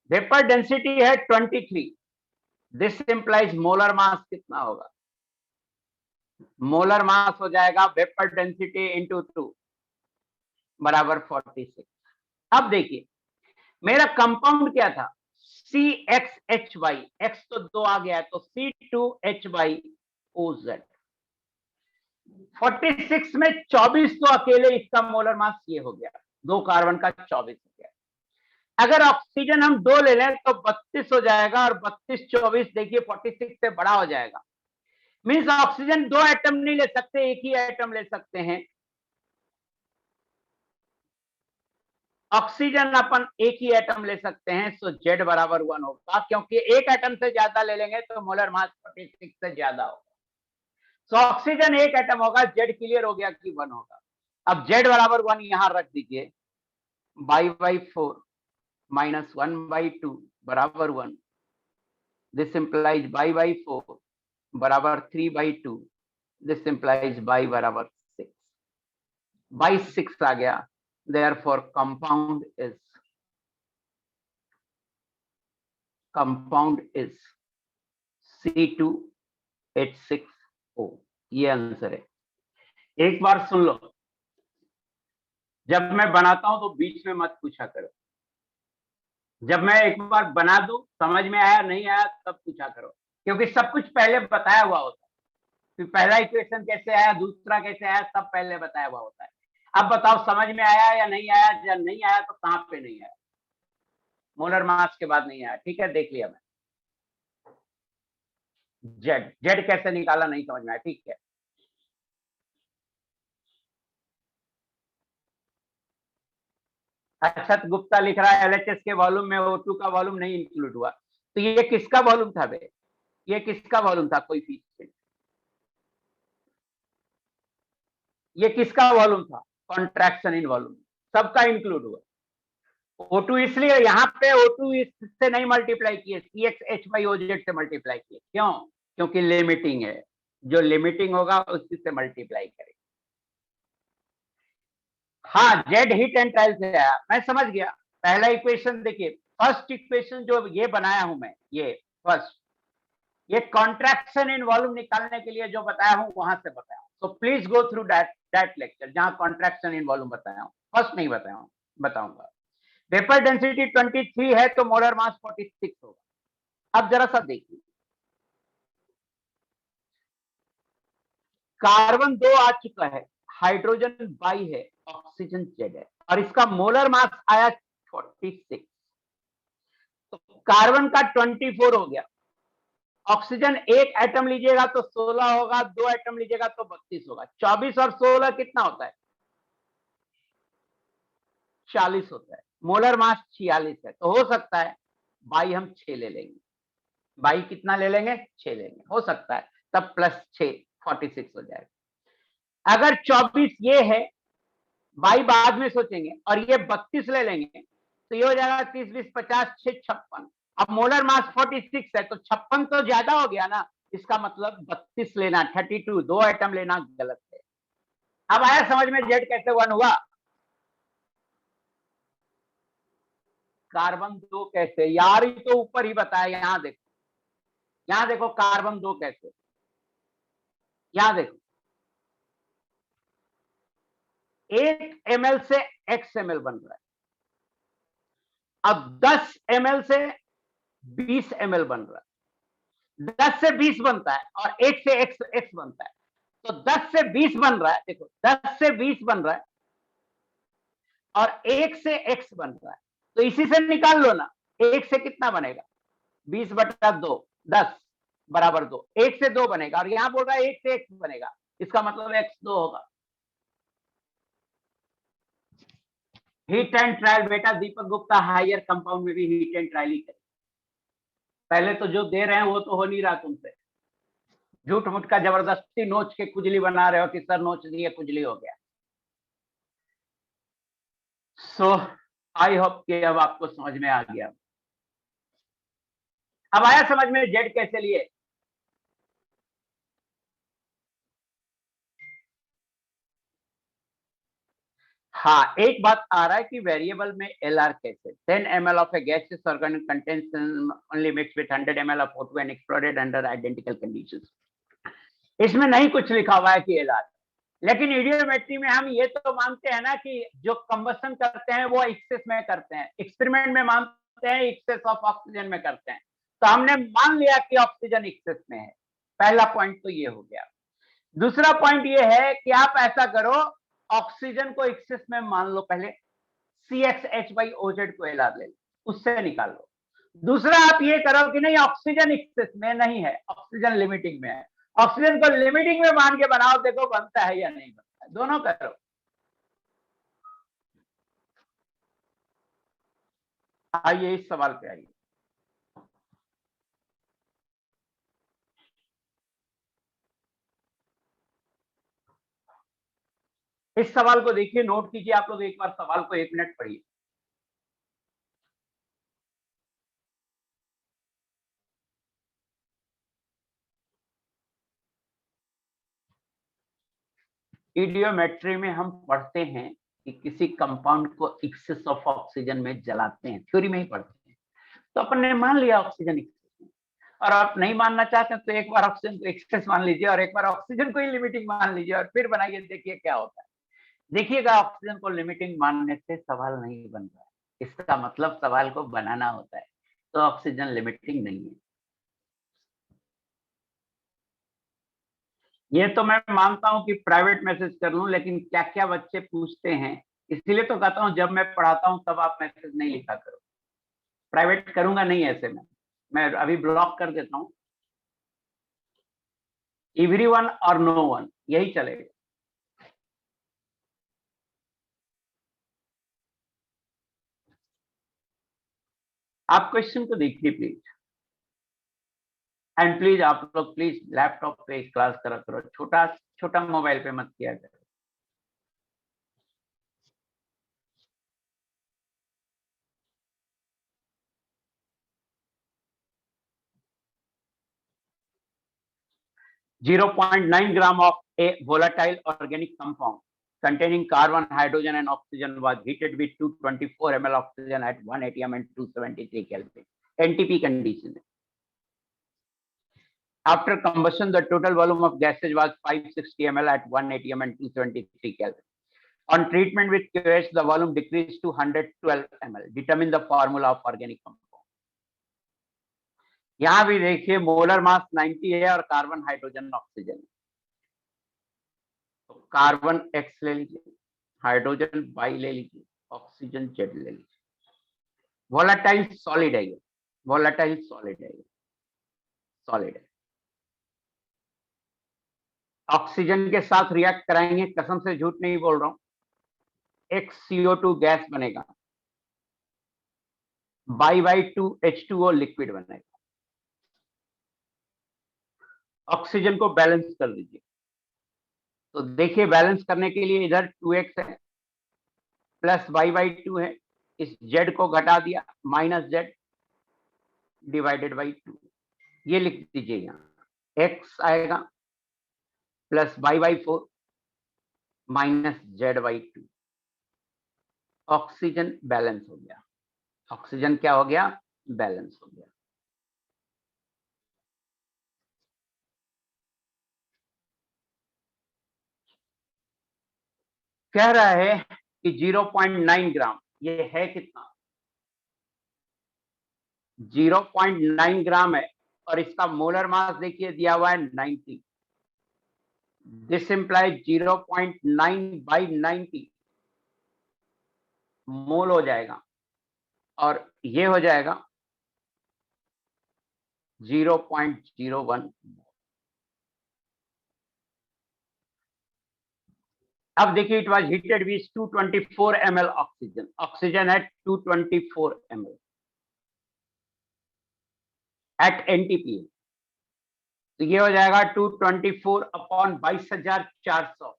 वेपर डेंसिटी है 23। दिस इंप्लाइज मोलर मास कितना होगा? मोलर मास हो जाएगा वेपर डेंसिटी इंटू 2 बराबर 46। अब देखिए मेरा कंपाउंड क्या था? CXHY। X तो 2 आ गया है तो C2H/OZ। 46 में 24 तो अकेले इसका मोलर मास ये हो गया, 2 कार्बन का 24 हो गया। अगर ऑक्सीजन हम 2 ले लें तो 32 हो जाएगा और 32 24 देखिए 46 से बड़ा हो जाएगा। मींस ऑक्सीजन 2 एटम नहीं ले सकते, एक ही एटम ले सकते हैं। ऑक्सीजन अपन एक ही एटम ले सकते हैं। सो Z बराबर 1 होगा क्योंकि एक एटम से ज्यादा ले लेंगे तो मोलर मास 46 से ज्यादा होगा। सो ऑक्सीजन एक एटम होगा। Z क्लियर हो गया कि 1 होगा। अब Z बराबर 1 यहां रख दीजिए। y/4 माइनस 1/2 बराबर 1। दिस इंप्लाइज y/4 बराबर 3/2। दिस इंप्लाइज y बराबर 6। y 6 आ गया। Therefore compound is C2H6O। ये आंसर है। एक बार सुन लो, जब मैं बनाता हूं तो बीच में मत पूछा करो। जब मैं एक बार बना दूं समझ में आया नहीं आया तब पूछा करो, क्योंकि सब कुछ पहले बताया हुआ होता है। फिर पहला इक्वेशन कैसे आया, दूसरा कैसे आया, सब पहले बताया हुआ होता है। अब बताओ समझ में आया या नहीं आया? जब नहीं आया तो कहां पे नहीं आया? मोलर मास के बाद नहीं आया। ठीक है, देख लिया मैं। जेड कैसे निकाला नहीं समझ में आया। ठीक है, अक्षत गुप्ता लिख रहा है LHS के वॉल्यूम में O2 का वॉल्यूम नहीं इंक्लूड हुआ। तो ये किसका वॉल्यूम था बे? ये किसका वॉल्यूम था? कोएफिशिएंट। ये किसका वॉल्यूम था? कॉन्ट्रैक्शन इन वॉल्यूम, सबका इंक्लूड हुआ। O2 इसलिए यहाँ पे O2 इससे नहीं मल्टीप्लाई किए, CXH/OZ से मल्टीप्लाई किए। क्यों? क्योंकि लिमिटिंग है, जो लिमिटिंग होगा उसी से मल्टीप्लाई करें। हाँ, जेड हीट एंड ट्रायल से आया, मैं समझ गया। पहला इक्वेशन देखिए, फर्स्ट इक्वेशन जो ये बनाया हूं मैं, ये फर्स्ट, ये कॉन्ट्रैक्शन इन वॉल्यूम निकालने के लिए जो बताया हूं वहां से बताया हूं। तो please go through that lecture जहां कॉन्ट्रैक्शन इन वॉल्यूम बताया हूं, फर्स्ट नहीं बताया हूं, बताऊंगा। वेपर डेंसिटी 23 है तो मोलर मास 46 होगा। अब जरा सा देखिए, कार्बन 2 आ चुका है, हाइड्रोजन बाई है, ऑक्सीजन जेड है, और इसका मोलर मास आया 46। तो कार्बन का 24 हो गया, ऑक्सीजन एक एटम लीजिएगा तो 16 होगा, 2 एटम लीजिएगा तो 32 होगा। 24 और 16 कितना होता है? 40 होता है। मोलर मास 46 है, तो हो सकता है बाई हम 6 ले लेंगे। बाई कितना ले लेंगे? 6 लेंगे, हो सकता है, तब प्लस 6 46 हो जाएगा। अगर 24 ये है, बाई बाद में सोचेंगे, और ये 32 ले लेंगे तो ये हो जाएगा 30 20 50 6 56। अब मोलर मास 46 है तो 56 तो ज्यादा हो गया ना, इसका मतलब 32 लेना, 32, 2 आइटम लेना गलत है। अब आया समझ में जेड कैसे 1 हुआ? कार्बन 2 कैसे यार, ये तो ऊपर ही बताया। यहां देखो, यहां देखो कार्बन 2 कैसे, यहां देखो, 1 ml से x ml बन रहा है, अब 10 ml से 20 ml बन रहा है। 10 से 20 बनता है और 1 से x बनता है, तो 10 से 20 बन रहा है। देखो 10 से 20 बन रहा है और 1 से x बन रहा है, तो इसी से निकाल लो ना। 1 से कितना बनेगा? 20/2, 10 बराबर 2, 1 से 2 बनेगा, और यहां बोल रहा है 1 से x बनेगा, इसका मतलब x 2 होगा। हीट एंड ट्रायल बेटा, दीपक गुप्ता हायर कंपाउंड में भी हीट एंड ट्रायल ही करें। पहले तो जो दे रहे हैं वो तो हो नहीं रहा तुमसे, झूठ मूठ का जबरदस्ती नोच के कुजली बना रहे हो कि सर नोच दिए कुजली हो गया। सो आई होप कि अब आपको समझ में आ गया। अब आया समझ में जेड कैसे लिए? हाँ, एक बात आ रहा है कि वेरिएबल में LR कैसे? 10 ml of a gaseous organic contains only mixed with 100 ml of O2 and exploded under identical conditions. इसमें नहीं कुछ लिखा हुआ है कि LR, लेकिन इडियोमेट्री में हम ये तो मानते हैं ना कि जो कंबशन करते हैं वो एक्सेस में करते हैं, एक्सपेरिमेंट में मानते हैं एक्सेस ऑफ ऑक्सीजन में करते हैं, तो हमने मान लिया कि ऑक्सीजन एक्सेस में है। पहला पॉइंट तो ये हो गया। दूसरा पॉइंट ये है कि आप ऐसा करो, ऑक्सीजन को एक्सेस में मान लो, पहले CXH/OZ को LR ले लो, उससे निकाल लो। दूसरा आप ये करो कि नहीं, ऑक्सीजन एक्सेस में नहीं है, ऑक्सीजन लिमिटिंग में है, ऑक्सीजन को लिमिटिंग में मान के बनाओ, देखो बनता है या नहीं बनता है, दोनों करो। आइए इस सवाल पे आइए। इस सवाल को देखिए, नोट कीजिए आप लोग, एक बार सवाल को 1 मिनट पढ़िए। इडियोमेट्री में हम पढ़ते हैं कि किसी कंपाउंड को एक्सेस ऑफ ऑक्सीजन में जलाते हैं, थ्योरी में ही पढ़ते हैं। तो अपन ने मान लिया ऑक्सीजन एक्सेस में, और आप नहीं मानना चाहते तो एक बार ऑक्सीजन को एक्सेस मान लीजिए और एक बार ऑक्सीजन को ही लिमिटिंग मान लीजिए, और फिर बनाइए, देखिए क्या होता है। देखिएगा, ऑक्सीजन को लिमिटिंग मानने से सवाल नहीं बन रहा है, इसका मतलब सवाल को बनाना होता है, तो ऑक्सीजन लिमिटिंग नहीं है। ये तो मैं मानता हूं कि प्राइवेट मैसेज कर लूं, लेकिन क्या क्या बच्चे पूछते हैं, इसीलिए तो कहता हूं जब मैं पढ़ाता हूं तब आप मैसेज नहीं लिखा करो। प्राइवेट करूंगा नहीं ऐसे में, मैं अभी ब्लॉक कर देता हूं। एवरीवन और नो वन, यही चलेगा। आप क्वेश्चन को देखिए प्लीज। एंड प्लीज आप लोग प्लीज लैपटॉप पे क्लास करा करो, छोटा छोटा मोबाइल पे मत किया करो। .9 gram of a volatile organic compound containing carbon, hydrogen, and oxygen was heated with 224 ml oxygen at 1 atm and 273 Kelvin. NTP condition. After combustion, the total volume of gases was 560 ml at 1 atm and 273 Kelvin. On treatment with QH, the volume decreased to 112 ml. Determine the formula of organic compound. यहां भी देखिए molar mass 90 है और carbon, hydrogen, oxygen. तो carbon X ले लीजिए, hydrogen Y ले लीजिए, ऑक्सीजन Z ले लीजिए। वोलेटाइल सॉलिड है ये, वोलेटाइल सॉलिड है ये, सॉलिड है। ऑक्सीजन के साथ रिएक्ट कराएंगे, कसम से झूठ नहीं बोल रहा हूं, एक CO2 गैस बनेगा, Y2H2O लिक्विड बनेगा। ऑक्सीजन को बैलेंस कर दीजिए, तो देखिए बैलेंस करने के लिए इधर 2x है प्लस Y/2 है, इस Z को घटा दिया, -Z डिवाइडेड बाई 2, ये लिख दीजिए। यहाँ x आएगा plus Y/4 -Z/2। Oxygen balance हो गया, ऑक्सीजन क्या हो गया, बैलेंस हो गया। कह रहा है कि 0.9 ग्राम, ये है कितना, 0.9 ग्राम है, और इसका मोलर मास देखिए दिया हुआ है 90। दिस इंप्लाइज 0.9 बाई 90 मोल हो जाएगा, और ये हो जाएगा 0.01। अब देखिए it was heated with 224 ml oxygen, oxygen है 224 ml एट NTP, तो ये हो जाएगा 224 अपॉन 22,400।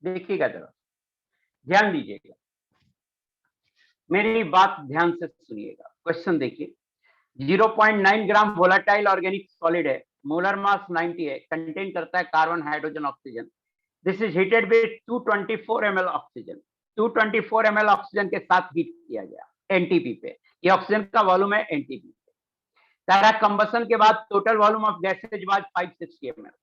देखिएगा जरा, ध्यान दीजिएगा, मेरी बात ध्यान से सुनिएगा। क्वेश्चन देखिए, 0.9 ग्राम वोलेटाइल ऑर्गेनिक सॉलिड है, मोलर मास 90 है, कंटेन करता है carbon, hydrogen, oxygen. This is heated with 224 ml oxygen, 224 ml oxygen के साथ हीट किया गया NTP पे। ये ऑक्सीजन का वॉल्यूम है NTP पे। सारा कंबसन के बाद total volume of gases was 560 ml।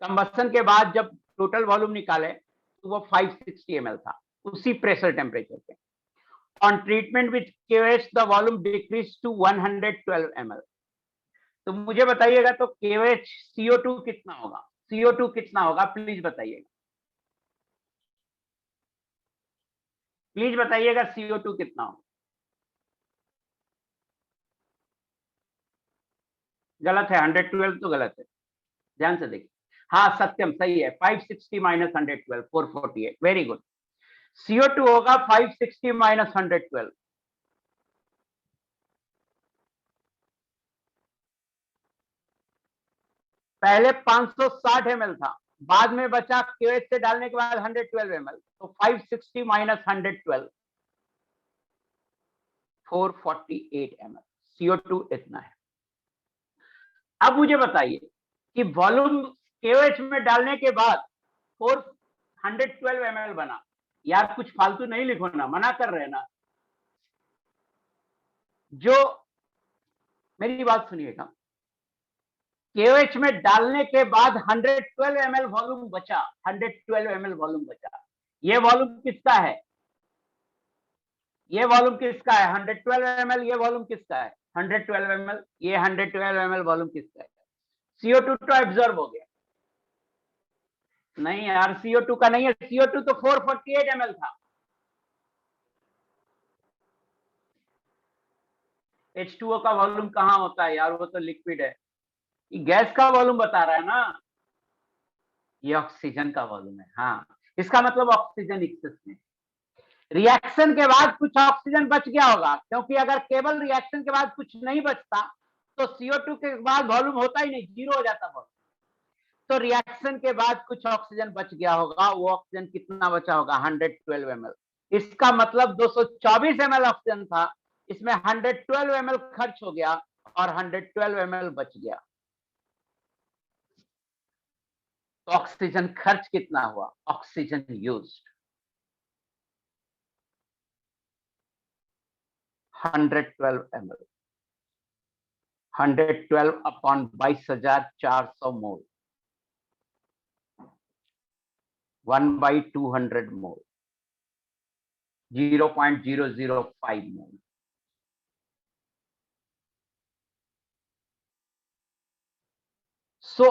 Combustion के बाद जब टोटल वॉल्यूम निकाले तो वो 560 ml था, उसी प्रेशर टेम्परेचर पे। On treatment with KOH, the volume decreased to 112 ml। तो मुझे बताइएगा तो KOH CO2 कितना होगा, CO2 कितना होगा, प्लीज बताइएगा, प्लीज बताइएगा CO2 कितना होगा। गलत है, 112 तो गलत है, ध्यान से देखिए। हाँ सत्यम सही है, 560 माइनस 112 448, वेरी गुड। CO2 होगा 560 माइनस 112, पहले 560 ml था, बाद में बचा KOH से डालने के बाद 112 ml, तो 560 माइनस 112 448 ml, CO2 इतना है। अब मुझे बताइए कि वॉल्यूम KOH में डालने के बाद 412 ml बना। यार कुछ फालतू नहीं लिखो ना, मना कर रहे ना, जो मेरी बात सुनिएगा, KOH में डालने के बाद 112 ml वॉल्यूम बचा, 112 ml वॉल्यूम बचा। ये वॉल्यूम किसका है, ये वॉल्यूम किसका है, 112 ml, ये वॉल्यूम किसका है 112 ml, ये 112 ml वॉल्यूम किसका है। CO2 तो एब्जॉर्ब हो गया, नहीं यार CO2 का नहीं है, CO2 तो 448 ml था। H2O का वॉल्यूम कहाँ होता है यार, वो तो लिक्विड है, ये गैस का वॉल्यूम बता रहा है ना, ये ऑक्सीजन का वॉल्यूम है। हाँ इसका मतलब ऑक्सीजन एक्सेस में। रिएक्शन के बाद कुछ ऑक्सीजन बच गया होगा, क्योंकि अगर केवल रिएक्शन के बाद कुछ नहीं बचता तो CO2 के बाद वॉल्यूम होता ही नहीं, जीरो हो जाता वॉल्यूम। तो रिएक्शन के बाद कुछ ऑक्सीजन बच गया होगा, वो ऑक्सीजन कितना बचा होगा, 112 ml। इसका मतलब 224 ml ऑक्सीजन था, इसमें 112 ml खर्च हो गया और 112 ml बच गया। तो ऑक्सीजन खर्च कितना हुआ, ऑक्सीजन यूज्ड 112 ml। 112 अपॉन 22,400 मोल, 1/200 मोल, 0.005 मोल। सो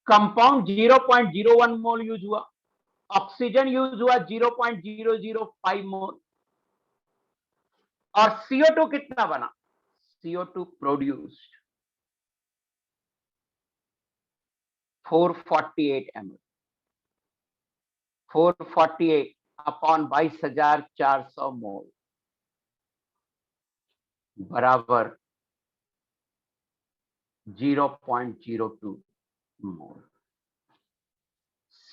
कंपाउंड 0.01 मोल यूज हुआ, ऑक्सीजन यूज हुआ 0.005 मोल, और CO2 कितना बना, CO2 प्रोड्यूस्ड 448 ml। 448 अपॉन 22,400 मोल बराबर 0.02 मोल।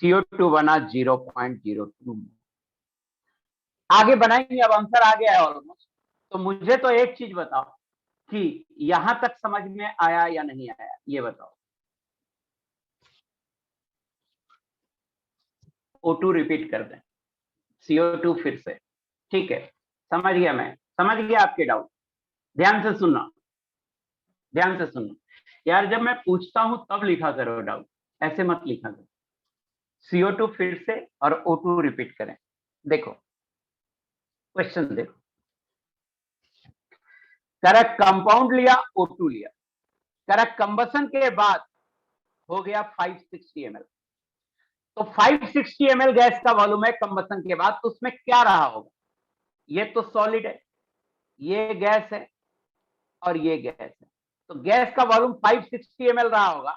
CO2 बना 0.02 मोल। आगे बनाएंगे, अब आंसर आ गया है ऑलमोस्ट। तो मुझे तो एक चीज बताओ कि यहां तक समझ में आया या नहीं आया, ये बताओ। O2 रिपीट कर दें, CO2 फिर से, ठीक है, समझ गया, मैं समझ गया आपके डाउट। ध्यान से सुनना, ध्यान से सुनना यार, जब मैं पूछता हूं तब लिखा करो डाउट, ऐसे मत लिखा करो। CO2 फिर से और O2 रिपीट करें। देखो क्वेश्चन देखो, करेक्ट कंपाउंड लिया, O2 लिया, करेक्ट कंबसन के बाद हो गया 560 ml। तो 560 ml गैस का वॉल्यूम है कंबसन के बाद, तो उसमें क्या रहा होगा, ये तो सॉलिड है, ये गैस है और ये गैस है। तो गैस का वॉल्यूम 560 ml रहा होगा,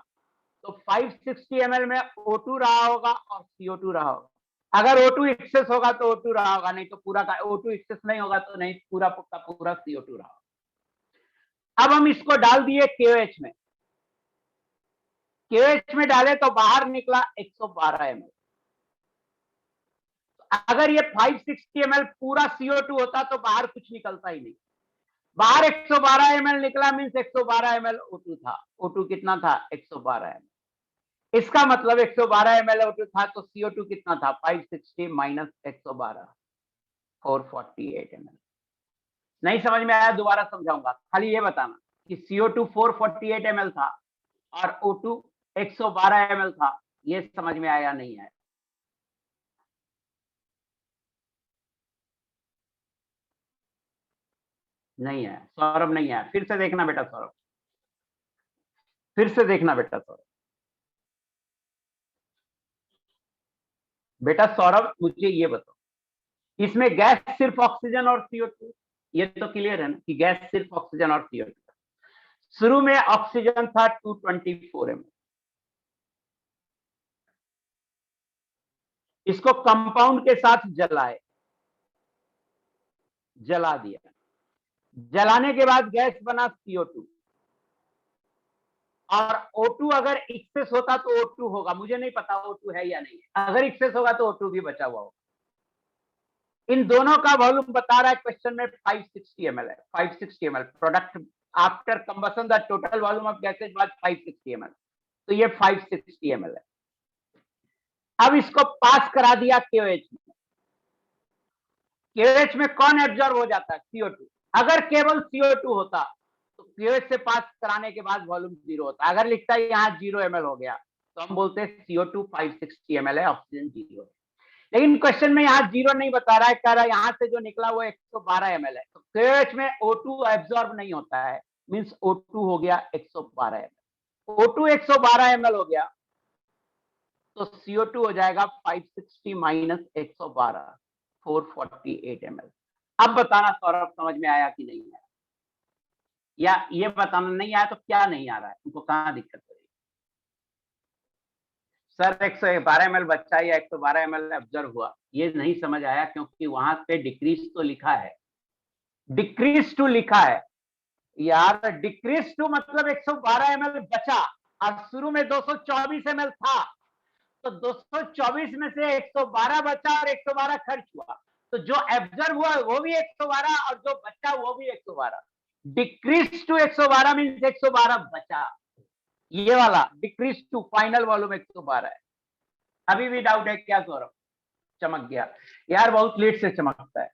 तो 560 ml में O2 रहा होगा और CO2 रहा होगा। अगर O2 एक्सेस होगा तो O2 रहा होगा, नहीं तो पूरा का O2 एक्सेस नहीं होगा तो नहीं, पूरा का पूरा CO2 रहा होगा। अब हम इसको डाल दिए KOH में, KOH में डाले तो बाहर निकला 112 ml। अगर ये 560 ml पूरा CO2 होता तो बाहर कुछ निकलता ही नहीं, बाहर 112 ml निकला, मींस 112 ml O2 था। O2 कितना था, 112 ml। इसका मतलब 112 ml O2 था, तो CO2 कितना था, 560 माइनस 112, 448 ml। नहीं समझ में आया, दोबारा समझाऊंगा, खाली ये बताना कि CO2 448 ml था और O2 112 ml था, ये समझ में आया नहीं आया। नहीं आया सौरभ, नहीं आया, फिर से देखना बेटा सौरभ, फिर से देखना बेटा सौरभ। बेटा सौरभ मुझे ये बताओ, इसमें गैस सिर्फ ऑक्सीजन और CO2, ये तो क्लियर है ना कि गैस सिर्फ ऑक्सीजन और CO2। शुरू में ऑक्सीजन था 224 ml, इसको कंपाउंड के साथ जलाए, जला दिया, जलाने के बाद गैस बना CO2, और O2 अगर एक्सेस होता तो O2 होगा, मुझे नहीं पता O2 है या नहीं है, अगर एक्सेस होगा तो O2 भी बचा हुआ होगा। इन दोनों का वॉल्यूम बता रहा है क्वेश्चन में 560 ml है, 560 ml product after combustion the total volume of gases was 560 ml, तो ये 560 ml है। अब इसको पास करा दिया KOH में, KOH में कौन एब्जॉर्ब हो जाता है, CO2। अगर केवल CO2 होता तो KOH से पास कराने के बाद वॉल्यूम 0 होता, अगर लिखता है यहाँ 0 ml हो गया तो हम बोलते हैं CO2 560 ml है, ऑक्सीजन 0 है। लेकिन क्वेश्चन में यहाँ 0 नहीं बता रहा है, कह रहा है यहाँ से जो निकला वो 112 ml है, तो KOH में O2 एब्जॉर्ब नहीं होता है, मींस O2 हो गया 112 ml। O2 112 ml हो गया तो CO2 हो जाएगा 560 माइनस 112, 448 ml। अब बताना सौरभ समझ में आया कि नहीं आया, या ये बताना नहीं आया तो क्या नहीं आ रहा है, उनको कहाँ दिक्कत हो रही है। सर 112 ml बच्चा या 112 ml ऑब्जर्व हुआ, ये नहीं समझ आया क्योंकि वहां पे डिक्रीज तो लिखा है, डिक्रीज टू लिखा है यार। डिक्रीज टू मतलब 112 ml बचा और शुरू में 224 ml था, तो 224 में से 112 बचा और 112 खर्च हुआ, तो जो ऑब्जर्व हुआ वो भी 112 और जो बचा वो भी 112। डिक्रीज टू 112 मीन्स 112 बचा, ये वाला डिक्रीज टू फाइनल वॉल्यूम 112 है। अभी भी डाउट है क्या सौरभ? चमक गया यार, बहुत लेट से चमकता है।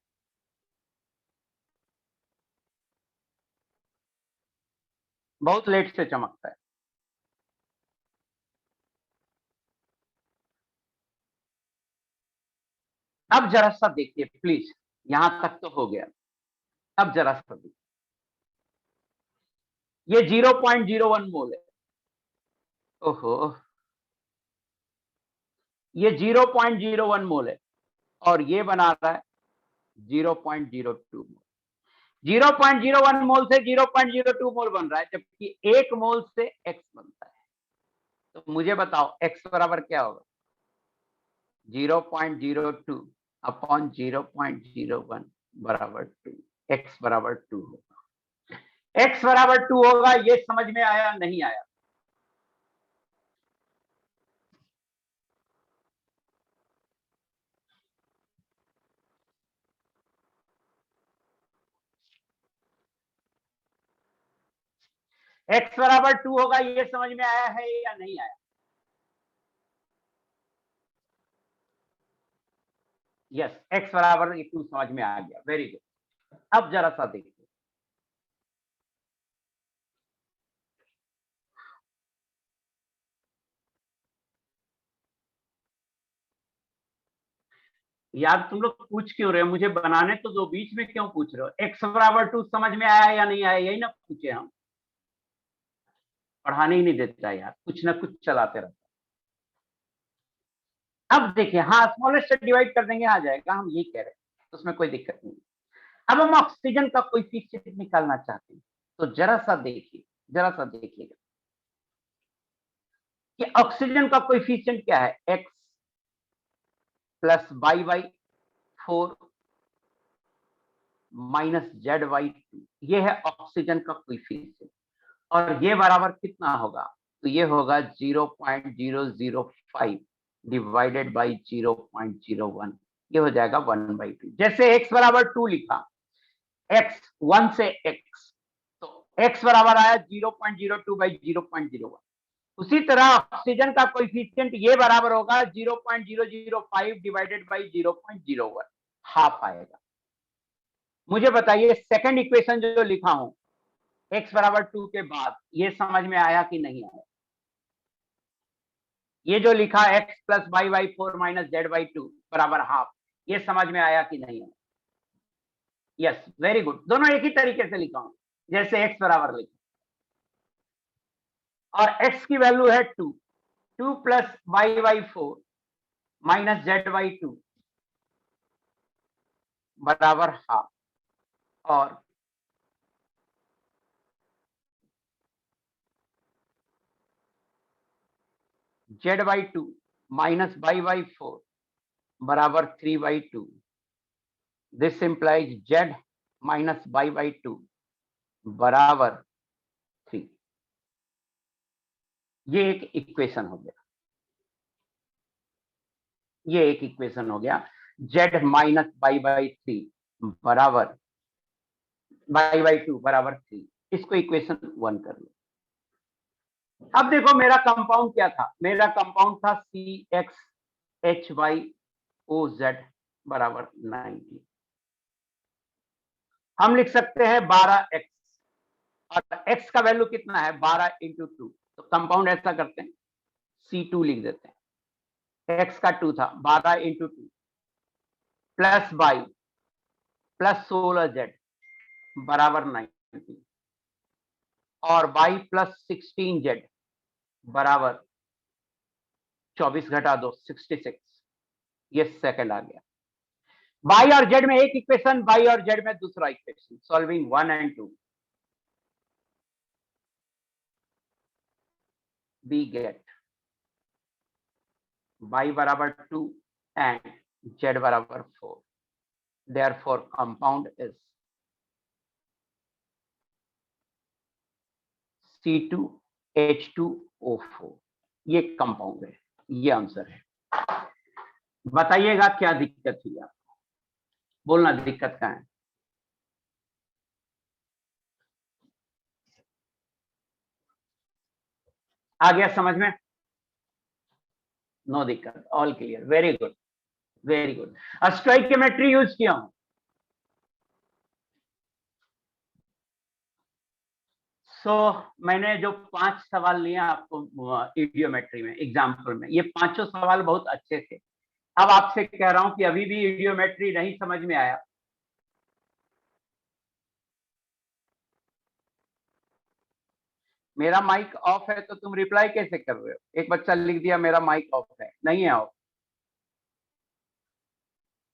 बहुत लेट से चमकता है। अब जरा सा देखिए प्लीज, यहां तक तो हो गया। अब जरा सा देखिए, ये 0.01 मोल है। ओहो, ये 0.01 मोल है और ये बना रहा है 0.02 मोल। 0.01 मोल से 0.02 मोल बन रहा है, जबकि 1 मोल से x बनता है। तो मुझे बताओ x बराबर क्या होगा? 0.02 अपॉन 0.01 बराबर 2, x बराबर 2 होगा। x बराबर 2 होगा, ये समझ में आया नहीं आया? x बराबर 2 होगा, ये समझ में आया है या नहीं आया? यस, x बराबर 2 समझ में आ गया, वेरी गुड। अब जरा सा देखिए, यार तुम लोग पूछ क्यों रहे हो? मुझे बनाने तो दो, बीच में क्यों पूछ रहे हो? x बराबर 2 समझ में आया या नहीं आया, यही ना पूछे हम। पढ़ाने ही नहीं देता यार, कुछ ना कुछ चलाते रहता। अब देखिए, हाँ स्मॉलेस्ट से डिवाइड कर देंगे आ जाएगा, हम यही कह रहे हैं, तो उसमें कोई दिक्कत नहीं। अब हम ऑक्सीजन का कोएफिशिएंट निकालना चाहते हैं, तो जरा सा देखिए, जरा सा देखिएगा कि ऑक्सीजन का कोएफिशिएंट क्या है? x plus Y by 4 minus Z by 2, ये है ऑक्सीजन का कोएफिशिएंट। और ये बराबर कितना होगा? तो ये होगा 0.005 डिवाइडेड बाई 0.01, ये हो जाएगा 1/2। जैसे x बराबर 2 लिखा, x 1 से x, तो x बराबर आया 0.02 बाई 0.01। उसी तरह ऑक्सीजन का कोएफिशिएंट ये बराबर होगा 0.005 डिवाइडेड बाई 0.01, हाफ आएगा। मुझे बताइए सेकंड इक्वेशन जो लिखा हूं x बराबर 2 के बाद, ये समझ में आया कि नहीं आया? ये जो लिखा x plus Y by 4 minus Z by 2 बराबर हाफ, ये समझ में आया कि नहीं आया? Yes, very good. दोनों एक ही तरीके से लिखा हूं, जैसे x बराबर लिखा, और x की वैल्यू है 2, 2 plus Y by 4 minus Z by 2 बराबर हाफ, और Z by 2 minus Y by 4 बराबर 3/2। This implies Z minus Y by 2 बराबर 3। ये एक इक्वेशन हो गया, ये एक इक्वेशन हो गया। जेड माइनस वाई बाई 3 बराबर वाई बाई 2 बराबर 3, इसको इक्वेशन 1 कर लो। अब देखो मेरा कंपाउंड क्या था? मेरा कंपाउंड था CXHYOZ बराबर 90। हम लिख सकते हैं 12x, और x का वैल्यू कितना है? 12 इंटू 2, तो कंपाउंड ऐसा करते हैं, C2 लिख देते हैं। x का 2 था, 12 into 2 plus by plus 16z बराबर 90, और y प्लस 16z बराबर 24 घटा 2 66, ये सेकंड आ गया। y और z में एक इक्वेशन, y और z में दूसरा equation, solving 1 and 2, we get y बराबर 2 एंड z बराबर 4. Therefore compound is C2H2O4. ये कंपाउंड है, ये आंसर है. बताइएगा क्या दिक्कत थी आपको, बोलना दिक्कत क्या है. आ गया समझ में? नो दिक्कत, all clear, very good very good. Stoichiometry use किया हूं. मैंने जो 5 सवाल लिए आपको इडियोमेट्री में एग्जाम्पल में, ये 5 सवाल बहुत अच्छे थे. अब आपसे कह रहा हूं कि अभी भी इडियोमेट्री नहीं समझ में आया, मेरा माइक ऑफ है तो तुम रिप्लाई कैसे कर रहे हो? एक बच्चा लिख दिया मेरा माइक ऑफ है, नहीं है ऑफ.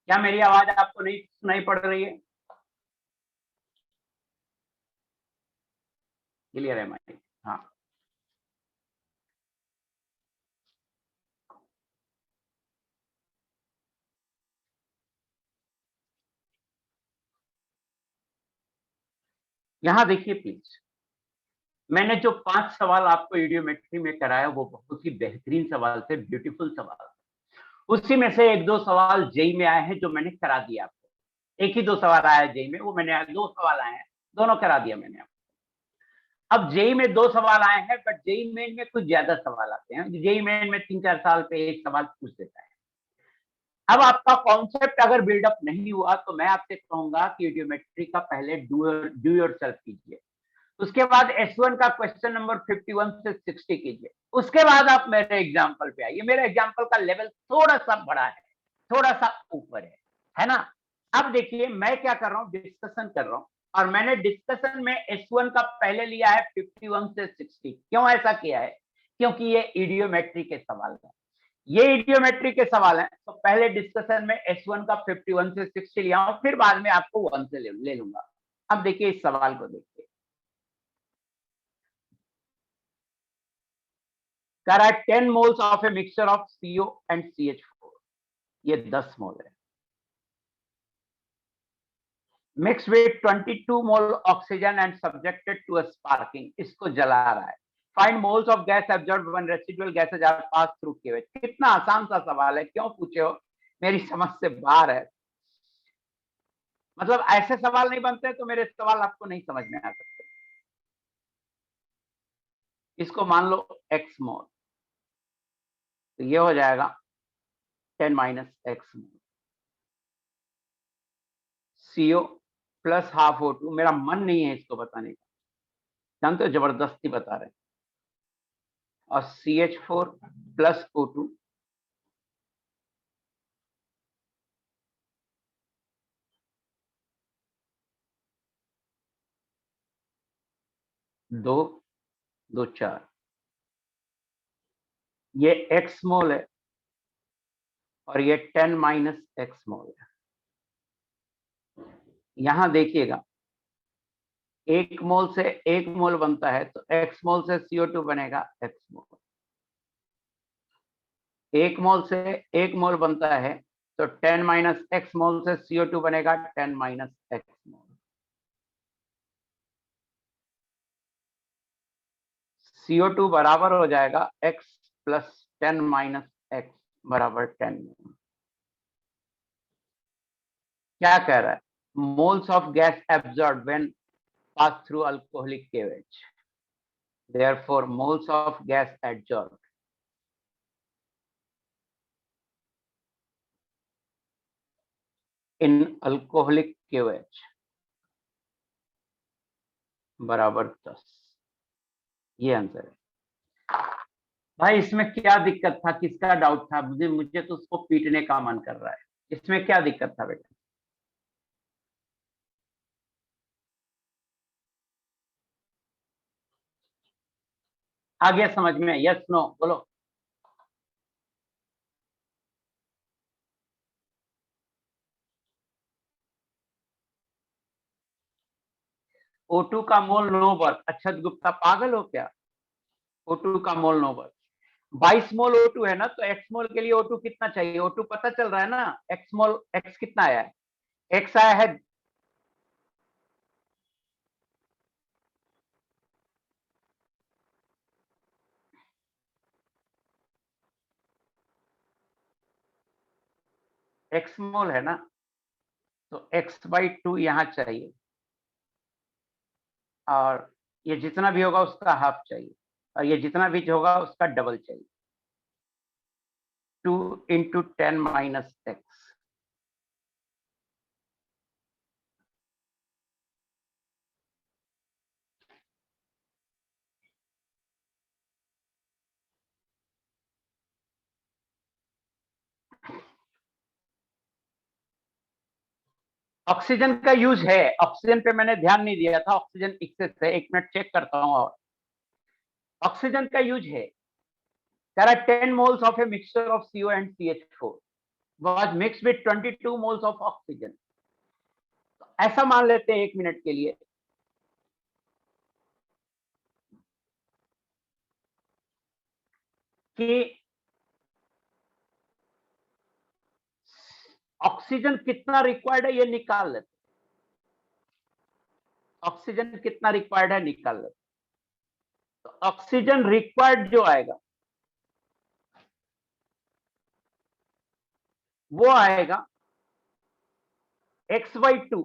क्या मेरी आवाज आपको नहीं सुनाई पड़ रही है? क्लियर है माइक? हाँ. यहां देखिए प्लीज, मैंने जो 5 सवाल आपको इडियोमेट्री में कराया वो बहुत ही बेहतरीन सवाल थे, ब्यूटीफुल सवाल. उसी में से 1-2 सवाल जेई में आए हैं जो मैंने करा दिया आपको. एक ही 2 सवाल आया जेई में, वो मैंने 2 सवाल आए हैं, दोनों करा दिया मैंने आपको. अब जेई में 2 सवाल आए हैं, बट जेई मेन में कुछ ज्यादा सवाल आते हैं. जेई मेन में 3-4 साल पे एक सवाल पूछ देता है. अब आपका कॉन्सेप्ट अगर बिल्डअप नहीं हुआ तो मैं आपसे कहूंगा कि इडियोमेट्री का पहले डू योरसेल्फ कीजिए. उसके बाद S1 का क्वेश्चन नंबर 51 से 60 कीजिए. उसके बाद आप मेरे एग्जाम्पल पे आइए. मेरे एग्जाम्पल का लेवल थोड़ा सा बड़ा है, थोड़ा सा ऊपर है ना? अब देखिए मैं क्या कर रहा हूँ, डिस्कशन कर रहा हूँ, और मैंने डिस्कशन में S1 का पहले लिया है 51 से 60. क्यों ऐसा किया है? क्योंकि ये इडियोमेट्री के सवाल है, ये इडियोमेट्री के सवाल हैं. तो पहले डिस्कशन में S1 का 51 से 60 लिया हूं, फिर बाद में आपको 1 से ले लूंगा. अब देखिए इस सवाल को देखिए, कह रहा है 10 moles of a mixture of CO and CH4. ये 10 मोल है. Mix with 22 mole oxygen and subjected to sparking. इसको जला रहा है. Find moles of gas absorbed when residual gases are pass through KOH. कितना आसान सा सवाल है, क्यों पूछे हो? मेरी समझ से बाहर है. मतलब ऐसे सवाल नहीं बनते तो मेरे सवाल आपको नहीं समझ में आ सकते. इसको मान लो x मोल, तो ये हो जाएगा 10 माइनस एक्स मोल. CO plus half O2. मेरा मन नहीं है इसको बताने का, जानते हो, जबरदस्ती बता रहे हैं. और CH4 प्लस O2 2 2 4. ये x मोल है और ये 10 माइनस एक्स मोल है. यहां देखिएगा, 1 मोल से 1 मोल बनता है तो x मोल से CO2 बनेगा x मोल. 1 मोल से 1 मोल बनता है तो 10 माइनस एक्स मोल से CO2 बनेगा 10 माइनस एक्स मोल. CO2 बराबर हो जाएगा x प्लस 10 माइनस एक्स बराबर 10 मोल. क्या कह रहा है? Moles of gas absorb when pass through alcoholic KOH. Therefore moles of gas absorb in alcoholic KOH बराबर 10. ये आंसर है. भाई इसमें क्या दिक्कत था, किसका डाउट था? मुझे तो उसको पीटने का मन कर रहा है. इसमें क्या दिक्कत था बेटा? आ गया समझ में? यस नो बोलो. O2 का मोल 9 bar. अच्छा गुप्ता पागल हो क्या? O2 का मोल 9 bar. 22 मोल O2 है ना, तो x मोल के लिए O2 कितना चाहिए? O2 पता चल रहा है ना, x मोल, x कितना आया है? x आया है x मोल है ना, तो x/2 यहां चाहिए, और ये जितना भी होगा उसका हाफ चाहिए, और ये जितना भी होगा उसका डबल चाहिए। 2 × 10 - x। ऑक्सीजन का यूज है, ऑक्सीजन पे मैंने ध्यान नहीं दिया था, ऑक्सीजन एक्सेस है, 1 मिनट चेक करता हूं। और ऑक्सीजन का यूज है, there are 10 moles of a mixture of CO and CH4 was mixed with 22 moles of oxygen। ऐसा मान लेते हैं 1 मिनट के लिए कि ऑक्सीजन कितना रिक्वायर्ड है ये निकाल लेते, ऑक्सीजन कितना रिक्वायर्ड है निकाल लेते। तो ऑक्सीजन रिक्वायर्ड जो आएगा वो आएगा x/2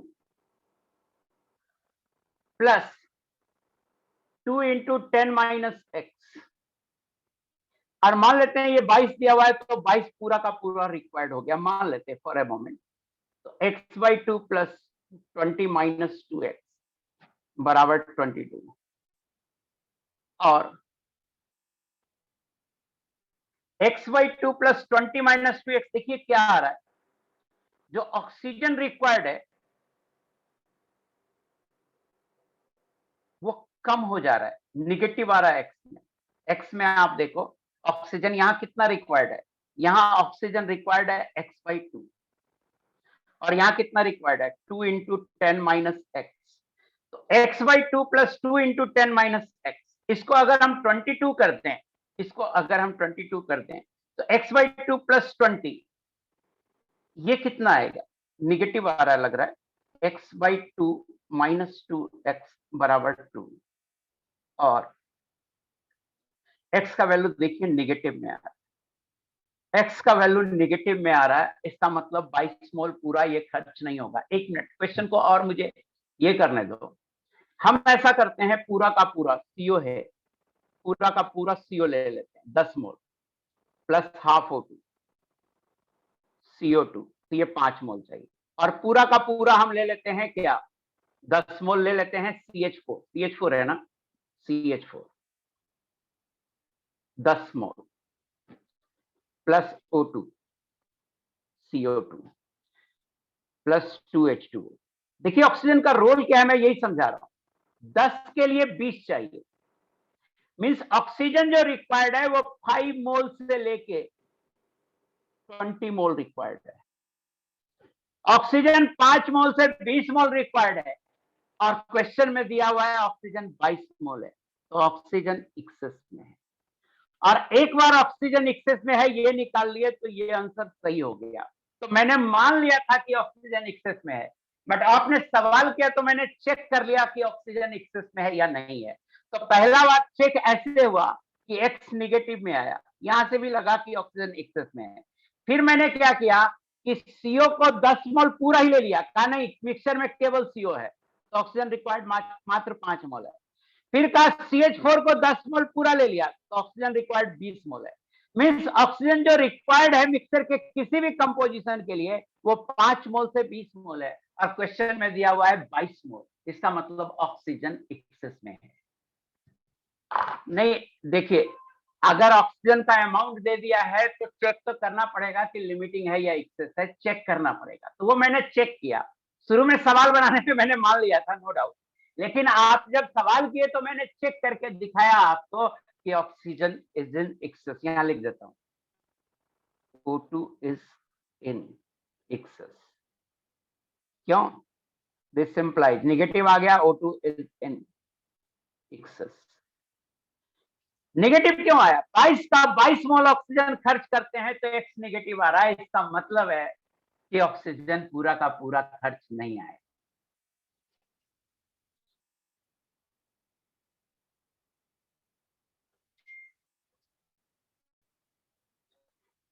प्लस 2 × 10 - x, और मान लेते हैं ये 22 दिया हुआ है, तो 22 पूरा का पूरा रिक्वायर्ड हो गया, मान लेते हैं फॉर ए मोमेंट। तो x/2 प्लस 20 - 2x बराबर 22, और x/2 प्लस 20 - 2x, देखिए क्या आ रहा है, जो ऑक्सीजन रिक्वायर्ड है वो कम हो जा रहा है, निगेटिव आ रहा है एक्स में। एक्स में आप देखो ऑक्सीजन यहाँ कितना रिक्वायर्ड है, यहाँ ऑक्सीजन रिक्वायर्ड है x/2, और यहाँ कितना रिक्वायर्ड है 2 × 10 - x। तो x/2 प्लस 2 × 10 - x, इसको अगर हम 22 करते हैं, इसको अगर हम 22 करते हैं, तो x/2 प्लस 20 ये कितना आएगा, निगेटिव आ रहा है लग रहा है, x/2 - 2x बराबर 2, और x का वैल्यू देखिए निगेटिव में आ रहा है, x का वैल्यू निगेटिव में आ रहा है, इसका मतलब 22 मोल पूरा ये खर्च नहीं होगा। 1 मिनट, क्वेश्चन को और मुझे ये करने दो। हम ऐसा करते हैं, पूरा का पूरा CO है, पूरा का पूरा CO ले लेते हैं 10 मोल प्लस हाफ O2 CO2, तो ये 5 मोल चाहिए, और पूरा का पूरा हम ले लेते हैं क्या, 10 मोल ले लेते हैं CH4 है ना, CH4 10 मोल plus O2 CO2 plus 2H2। देखिए ऑक्सीजन का रोल क्या है, मैं यही समझा रहा हूं। 10 के लिए 20 चाहिए, मींस ऑक्सीजन जो रिक्वायर्ड है वो 5 मोल से लेके 20 मोल रिक्वायर्ड है। ऑक्सीजन 5 मोल से 20 मोल रिक्वायर्ड है, और क्वेश्चन में दिया हुआ है ऑक्सीजन 22 मोल है, तो ऑक्सीजन एक्सेस में है। और एक बार ऑक्सीजन एक्सेस में है ये निकाल लिए तो ये आंसर सही हो गया। तो मैंने मान लिया था कि ऑक्सीजन एक्सेस में है, बट आपने सवाल किया तो मैंने चेक कर लिया कि ऑक्सीजन एक्सेस में है या नहीं है। तो पहला बात चेक ऐसे हुआ कि एक्स निगेटिव में आया, यहां से भी लगा कि ऑक्सीजन एक्सेस में है। फिर मैंने क्या किया कि सीओ को 10 मोल पूरा ही ले लिया, कहा नहीं मिक्सचर में केवल सीओ है, तो ऑक्सीजन रिक्वायर्ड मात्र 5 मोल है। फिर कहा CH4 को 10 मोल पूरा ले लिया, तो ऑक्सीजन रिक्वायर्ड 20 मोल है। मींस ऑक्सीजन जो रिक्वायर्ड है मिक्सर के किसी भी कंपोजिशन के लिए वो 5 मोल से 20 मोल है, और क्वेश्चन में दिया हुआ है 22 मोल, इसका मतलब ऑक्सीजन एक्सेस में है। नहीं देखिए, अगर ऑक्सीजन का अमाउंट दे दिया है तो चेक तो करना पड़ेगा कि लिमिटिंग है या एक्सेस है, चेक करना पड़ेगा। तो वो मैंने चेक किया, शुरू में सवाल बनाने में मैंने मान लिया था नो डाउट, लेकिन आप जब सवाल किए तो मैंने चेक करके दिखाया आपको कि ऑक्सीजन इज इन एक्सेस। यहां लिख देता हूं O2 इज इन एक्सेस। क्यों, दिस इंप्लाइज, निगेटिव आ गया, O2 is in excess. Negative क्यों आया? 22 का 22 मोल ऑक्सीजन खर्च करते हैं तो एक्स नेगेटिव आ रहा है। इसका मतलब है कि ऑक्सीजन पूरा का पूरा खर्च नहीं आया।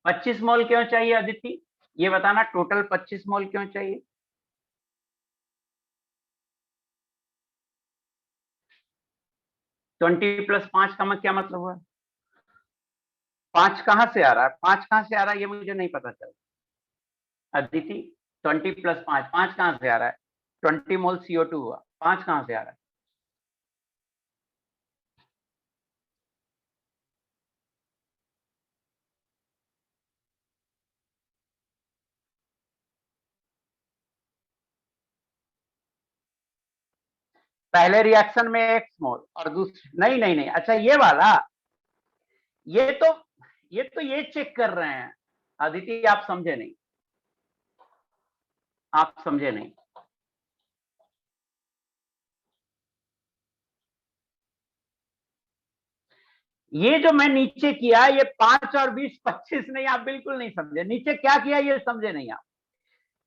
पच्चीस मोल क्यों चाहिए अदिति? ये बताना, टोटल 25 मोल क्यों चाहिए? ट्वेंटी प्लस 5 का क्या मतलब हुआ? 5 कहां से आ रहा है? 5 कहां से आ रहा है ये मुझे नहीं पता चल। अदिति, 20 + 5, 5 कहां से आ रहा है? 20 मोल CO2 हुआ, 5 कहां से आ रहा है? पहले रिएक्शन में एक्स मोल और दूसरे नहीं नहीं नहीं, अच्छा ये वाला, ये तो ये चेक कर रहे हैं। अदिति आप समझे नहीं, आप समझे नहीं। ये जो मैं नीचे किया, ये 5 और 20 25 नहीं, आप बिल्कुल नहीं समझे। नीचे क्या किया ये समझे नहीं आप।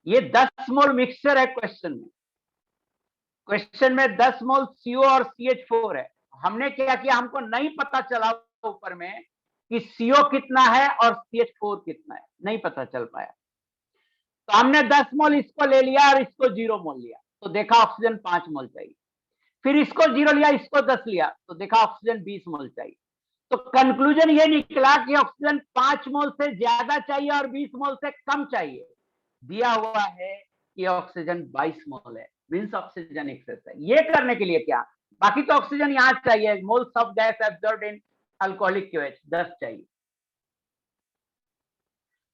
ये 10 मोल मिक्सचर है क्वेश्चन में। क्वेश्चन में 10 मोल CO और CH4 है। हमने क्या किया, हमको नहीं पता चला ऊपर में कि CO कितना है और CH4 कितना है, नहीं पता चल पाया। तो हमने 10 मोल इसको ले लिया और इसको 0 मोल लिया, तो देखा ऑक्सीजन 5 मोल चाहिए। फिर इसको 0 लिया, इसको 10 लिया, तो देखा ऑक्सीजन 20 मोल चाहिए। तो कंक्लूजन ये निकला कि ऑक्सीजन 5 मोल से ज्यादा चाहिए और 20 मोल से कम चाहिए। दिया हुआ है कि ऑक्सीजन 22 मोल है, मींस ऑक्सीजन एक्सेस है। ये करने के लिए क्या, बाकी तो ऑक्सीजन यहां चाहिए, moles of gas absorbed in alcoholic QH 10 चाहिए।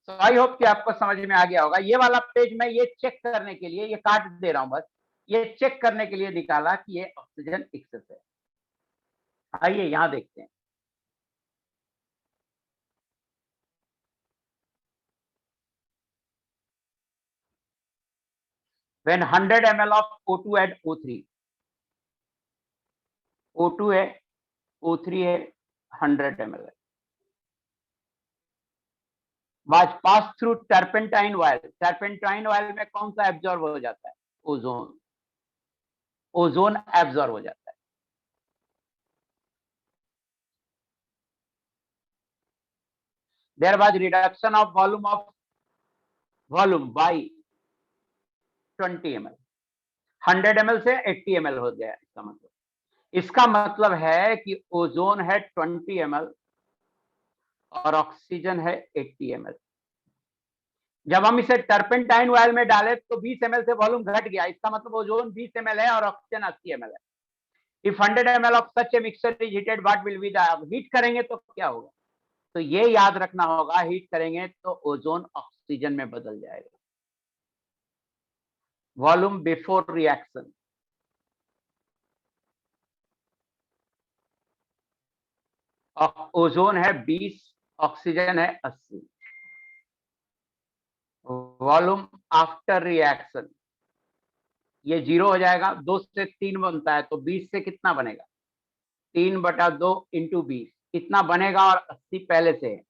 तो आई होप कि आपको समझ में आ गया होगा। ये वाला पेज मैं ये चेक करने के लिए ये काट दे रहा हूं, बस ये चेक करने के लिए निकाला कि ये ऑक्सीजन एक्सेस है। आइए यहां देखते हैं। When 100 ml of O2 at O3, O2 है, O3 है, 100 ml है, was pass through turpentine oil. Turpentine oil में कौन सा एब्जॉर्ब हो जाता है? ओजोन। ओजोन एब्जॉर्ब हो जाता है। There was reduction of volume by 20 ml। 100 ml से 80 ml हो गया। इसका मतलब है कि ओजोन है 20 ml और ऑक्सीजन है 80 ml। जब हम इसे टर्पेंटाइन ऑयल में डाले तो 20 ml से वॉल्यूम घट गया, इसका मतलब ओजोन 20 ml है और ऑक्सीजन 80 ml है। If 100 ml of such a mixture is heated, what will be the, heat करेंगे तो क्या होगा? तो ये याद रखना होगा, हीट करेंगे तो ओजोन ऑक्सीजन में बदल जाएगा। वॉल्यूम बिफोर रिएक्शन, ओजोन है 20, ऑक्सीजन है 80। वॉल्यूम आफ्टर रिएक्शन, ये 0 हो जाएगा, 2 से 3 बनता है तो 20 से कितना बनेगा? 3/2 इंटू 20 इतना बनेगा, और 80 पहले से है,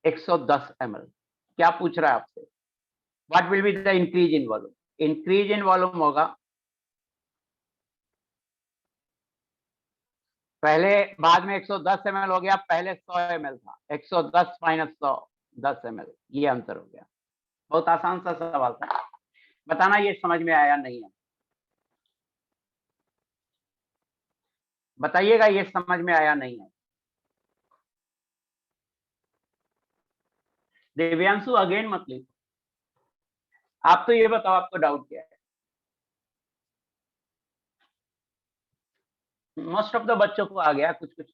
110 ml। क्या पूछ रहा है आपसे? What will be the increase in volume? Increase in volume होगा, पहले बाद में 110 ml हो गया, पहले 100 ml था, 110 माइनस 100 10 ml, ये अंतर हो गया। बहुत आसान सा सवाल था। बताना ये समझ में आया नहीं है? बताइएगा ये समझ में आया नहीं है? दिव्यांशु अगेन मत लिखो, आप तो ये बताओ आपको डाउट क्या है? मोस्ट ऑफ द बच्चों को आ गया, कुछ कुछ।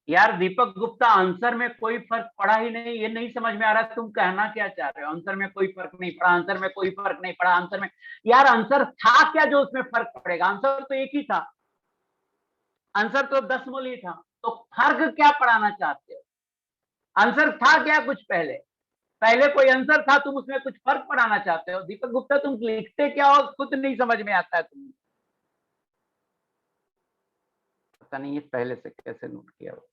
यार दीपक गुप्ता, आंसर में कोई फर्क पड़ा ही नहीं, ये नहीं समझ में आ रहा तुम कहना क्या चाह रहे हो? आंसर में कोई फर्क नहीं पड़ा, आंसर में कोई फर्क नहीं पड़ा, आंसर में, यार आंसर था क्या जो उसमें फर्क पड़ेगा? आंसर तो एक ही था, आंसर तो 10 मोल ही था, तो फर्क क्या पढ़ाना चाहते हो? आंसर था क्या कुछ पहले? पहले कोई आंसर था, तुम उसमें कुछ फर्क पढ़ाना चाहते हो? दीपक गुप्ता तुम लिखते क्या हो खुद नहीं समझ में आता है तुम्हें। पता नहीं ये पहले से कैसे नोट किया हो।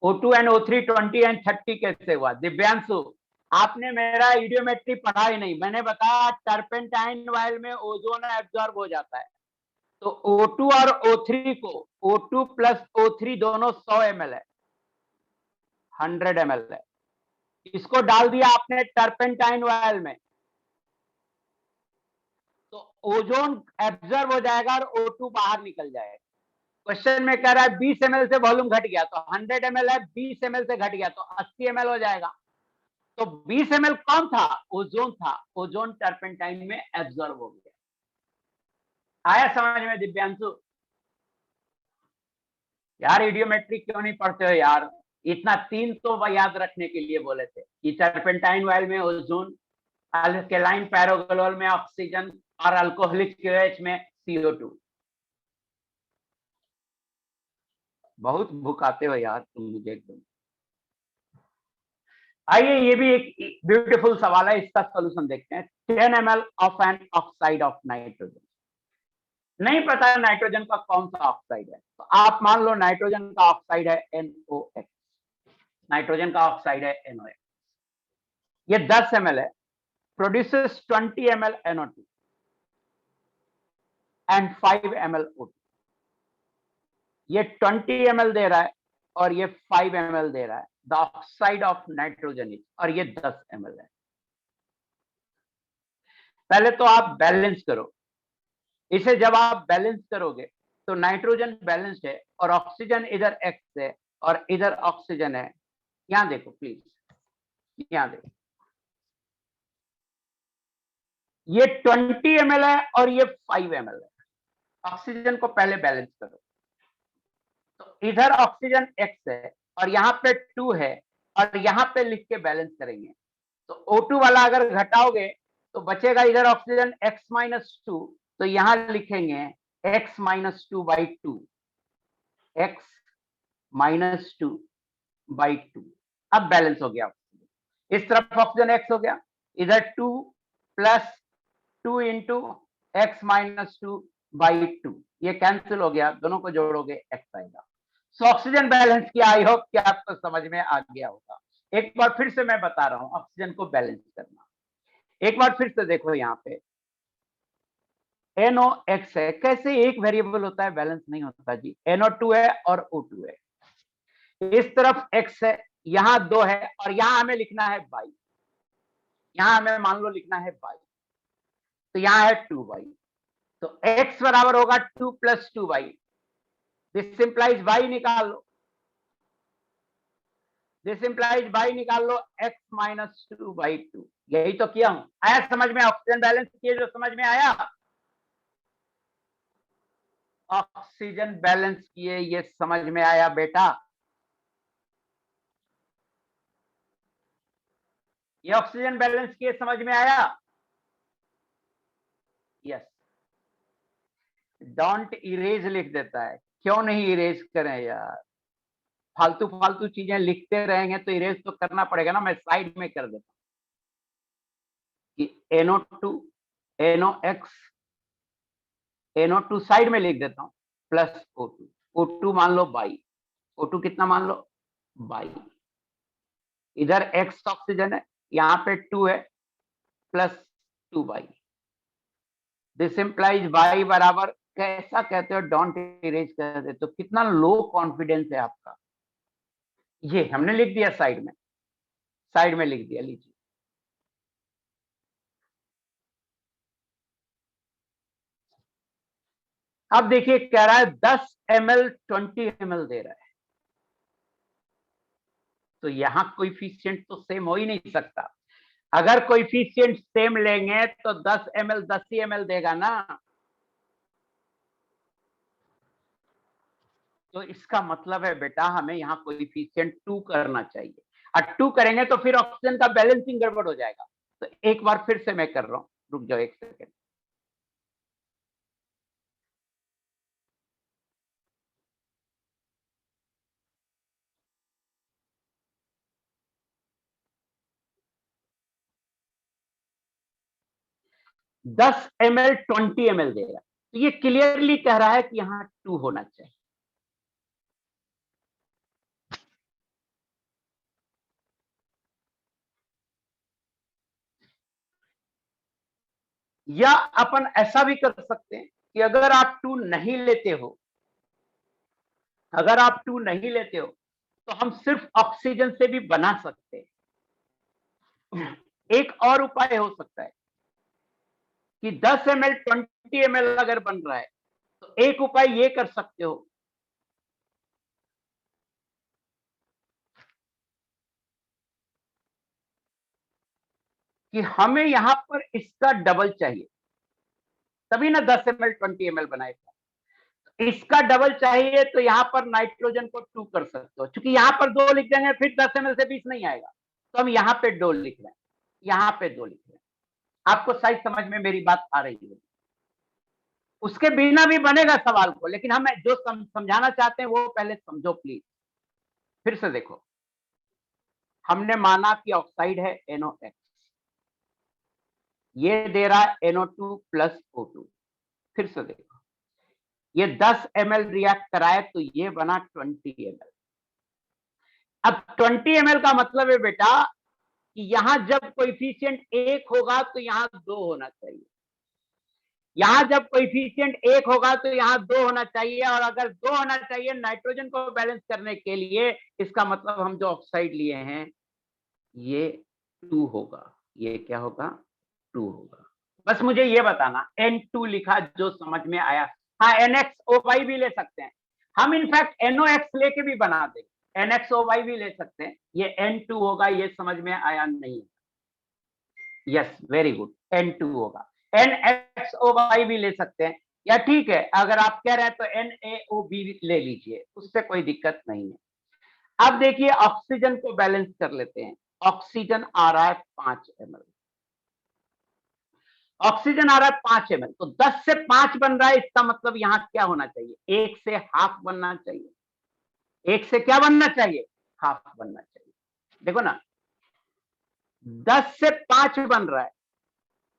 O2 एंड O3 20 एंड 30 कैसे हुआ? दिव्यांशु, आपने मेरा इडियोमेट्री पढ़ा ही नहीं। मैंने बताया टर्पेंटाइन वायल में ओजोन एब्जॉर्ब हो जाता है, तो O2 और O3 को O2 प्लस O3 दोनों 100 ml है, 100 ml है। इसको डाल दिया आपने टर्पेंटाइन वायल में, तो ओजोन एब्जॉर्ब हो जाएगा और O2 बाहर निकल जाएगा। क्वेश्चन में कह रहा है 20 ml से वॉल्यूम घट गया, तो 100 ml है, 20 ml से घट गया तो 80 ml हो जाएगा। तो 20 ml कौन था? ओजोन था। ओजोन टर्पेंटाइन में एब्जॉर्ब हो गया। आया समझ में दिव्यांशु? यार इडियोमेट्री क्यों नहीं पढ़ते हो यार? इतना 3 तो याद रखने के लिए बोले थे कि टर्पेंटाइन वायल में ओजोन, अल्केलाइन पैरोग्लोल में ऑक्सीजन और अल्कोहलिक QH में CO2। बहुत भुकाते हो यार तुम मुझे एकदम। आइए ये भी एक ब्यूटीफुल सवाल है, इसका सॉल्यूशन देखते हैं। 10 ml of an oxide of nitrogen. नहीं पता है नाइट्रोजन का कौन सा ऑक्साइड है, तो आप मान लो नाइट्रोजन का ऑक्साइड है NOx। नाइट्रोजन का ऑक्साइड है NOx। ये 10 ml है, produces 20 ml NO2 and 5 ml O2। ये 20 ml दे रहा है और ये 5 ml दे रहा है, the oxide of nitrogen is, और ये 10 ml है। पहले तो आप बैलेंस करो इसे। जब आप बैलेंस करोगे तो नाइट्रोजन बैलेंस्ड है और ऑक्सीजन इधर X है और इधर ऑक्सीजन है। यहां देखो प्लीज, यहां देखो, ये 20 ml है और ये 5 ml है। ऑक्सीजन को पहले बैलेंस करो, तो इधर ऑक्सीजन X है और यहाँ पे 2 है, और यहाँ पे लिख के बैलेंस करेंगे। तो O2 वाला अगर घटाओगे तो बचेगा इधर ऑक्सीजन X-2, तो यहां लिखेंगे X-2/2, X-2/2। अब बैलेंस हो गया। इस तरफ ऑक्सीजन X हो गया, इधर 2 प्लस 2 इंटू X-2/2, ये कैंसिल हो गया, दोनों को जोड़ोगे X आएगा। सो ऑक्सीजन बैलेंस किया। आई होप कि आपको समझ में आ गया होगा। एक बार फिर से मैं बता रहा हूं ऑक्सीजन को बैलेंस करना। एक बार फिर से देखो, यहाँ पे NOx है, कैसे एक वेरिएबल होता है बैलेंस नहीं होता जी। NO2 है और O2 है, इस तरफ X है, यहाँ 2 है और यहाँ हमें लिखना है 22, यहाँ हमें मान लो लिखना है 22, तो यहाँ है 2y, तो X बराबर होगा 2 + 2y। दिस इंप्लाइज y निकाल लो, दिस इंप्लाइज y निकाल लो, X-2/2। यही तो किया हूं। आया समझ में? ऑक्सीजन बैलेंस किए जो समझ में आया। ऑक्सीजन बैलेंस किए ये समझ में आया बेटा। ये ऑक्सीजन बैलेंस किए समझ में आया। यस। डोंट इरेज लिख देता है, क्यों नहीं इरेज करें यार? फालतू फालतू चीजें लिखते रहेंगे तो इरेज तो करना पड़ेगा ना। मैं साइड में कर देता हूं कि NO2 NOx, NO2 साइड में लिख देता हूं, प्लस O2। O2 मान लो 22, O2 कितना मान लो 22, इधर X ऑक्सीजन है, यहाँ पे 2 है, plus 2y। This implies y बराबर, कैसा कहते हो डोंट इरेज कर देते, तो कितना लो कॉन्फिडेंस है आपका। ये हमने लिख दिया साइड में, साइड में लिख दिया, लीजिए। अब देखिए कह रहा है 10 ml 20 ml दे रहा है, तो यहां कोएफिशिएंट तो सेम हो ही नहीं सकता। अगर कोएफिशिएंट सेम लेंगे तो 10 ml 10 ही ml देगा ना। तो इसका मतलब है बेटा हमें यहाँ कोएफिशिएंट 2 करना चाहिए, और 2 करेंगे तो फिर ऑक्सीजन का बैलेंसिंग गड़बड़ हो जाएगा। तो एक बार फिर से मैं कर रहा हूं, रुक जाओ एक सेकेंड। 10 ml 20 ml दे रहा है, तो ये क्लियरली कह रहा है कि यहां 2 होना चाहिए। या अपन ऐसा भी कर सकते हैं कि अगर आप 2 नहीं लेते हो, अगर आप 2 नहीं लेते हो तो हम सिर्फ ऑक्सीजन से भी बना सकते हैं। एक और उपाय हो सकता है कि 10 ml 20 ml अगर बन रहा है तो एक उपाय ये कर सकते हो कि हमें यहां पर इसका डबल चाहिए, तभी ना 10 ml 20 ml बनाएगा। इसका डबल चाहिए तो यहां पर नाइट्रोजन को 2 कर सकते हो, क्योंकि यहां पर 2 लिख देंगे फिर 10 ml से 20 नहीं आएगा, तो हम यहां पे 2 लिख रहे हैं, यहां पे 2 लिख रहे हैं। आपको शायद समझ में मेरी बात आ रही है। उसके बिना भी बनेगा सवाल को, लेकिन हम जो समझाना चाहते हैं वो पहले समझो प्लीज। फिर से देखो, हमने माना कि ऑक्साइड है NOx, ये दे रहा है NO2 प्लस O2। फिर से देखो, ये 10 ml रिएक्ट कराए तो ये बना 20 ml। अब 20 ml का मतलब है बेटा कि यहां जब कोएफिशिएंट 1 होगा तो यहां 2 होना चाहिए, यहां जब कोएफिशिएंट 1 होगा तो यहां 2 होना चाहिए, और अगर 2 होना चाहिए नाइट्रोजन को बैलेंस करने के लिए, इसका मतलब हम जो ऑक्साइड लिए हैं ये 2 होगा। ये क्या होगा? 2 होगा। बस मुझे ये बताना, N2 लिखा जो समझ में आया। हाँ, NXOY भी ले सकते हैं हम, इनफैक्ट NOx लेके भी बना देंगे, NXOY भी ले सकते हैं। ये N2 होगा, ये समझ में आया नहीं? यस, वेरी गुड, N2 होगा। NXOY भी ले सकते हैं, या ठीक है अगर आप कह रहे हैं तो NaOB ले लीजिए, उससे कोई दिक्कत नहीं है। अब देखिए ऑक्सीजन को बैलेंस कर लेते हैं। ऑक्सीजन आ रहा है 5 ml, ऑक्सीजन आ रहा है 5 ml, तो 10 से 5 बन रहा है, इसका मतलब यहां क्या होना चाहिए? 1 से हाफ बनना चाहिए। 1 से क्या बनना चाहिए? हाफ बनना चाहिए। देखो ना, 10 से 5 बन रहा है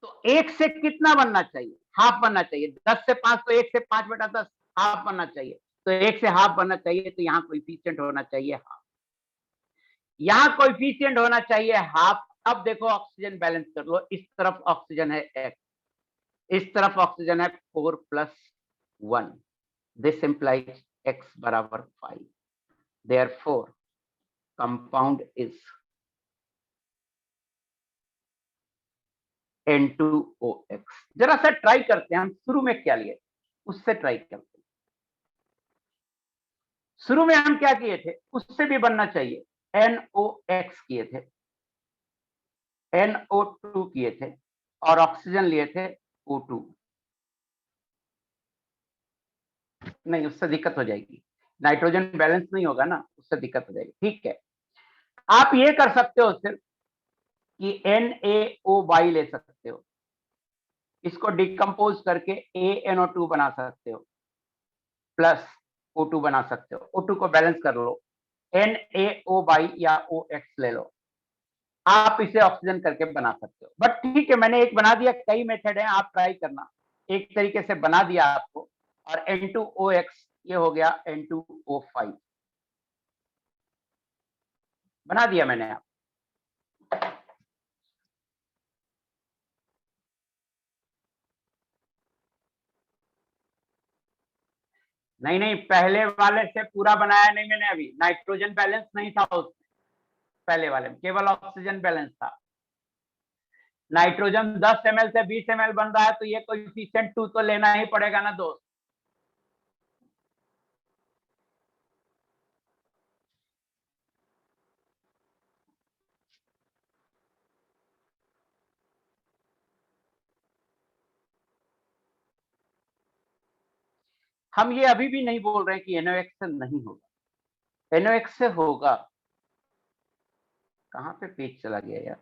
तो 1 से कितना बनना चाहिए? हाफ बनना चाहिए। 10 से 5 तो 1 से 5 बटा 10 हाफ बनना चाहिए, तो 1 से हाफ बनना चाहिए, तो यहाँ कोएफिशिएंट होना चाहिए हाफ, यहाँ कोएफिशिएंट होना चाहिए हाफ। अब देखो ऑक्सीजन बैलेंस कर लो, इस तरफ ऑक्सीजन है x, इस तरफ ऑक्सीजन है 4 + 1, दिस इंप्लाइज x बराबर 5, देयरफॉर कंपाउंड इज N2OX। जरा सा ट्राई करते हैं, हम शुरू में क्या लिए उससे ट्राई करते हैं। शुरू में हम क्या किए थे उससे भी बनना चाहिए, NOx किए थे, NO2 किए थे, और ऑक्सीजन लिए थे O2। नहीं, उससे दिक्कत हो जाएगी, नाइट्रोजन बैलेंस नहीं होगा ना, उससे दिक्कत हो जाएगी। ठीक है, आप ये कर सकते हो सिर्फ कि NaOY ले सकते हो, इसको डिकम्पोज करके ANO2 बना सकते हो, प्लस O2 बना सकते हो। O2 को बैलेंस कर लो, NaOY या OX ले लो, आप इसे ऑक्सीजन करके बना सकते हो। बट ठीक है, मैंने एक बना दिया, कई मेथड है, आप ट्राई करना। एक तरीके से बना दिया आपको, और N2OX ये हो गया N2O5, बना दिया मैंने। आप नहीं नहीं, पहले वाले से पूरा बनाया नहीं मैंने, अभी नाइट्रोजन बैलेंस नहीं था उसमें, पहले वाले में केवल ऑक्सीजन बैलेंस था। नाइट्रोजन 10 ml से 20 ml बन रहा है, तो ये कोएफिशिएंट 2 तो लेना ही पड़ेगा ना दोस्त। हम ये अभी भी नहीं बोल रहे हैं कि NOx से नहीं होगा, NOx से होगा। कहां पे पेज चला गया यार?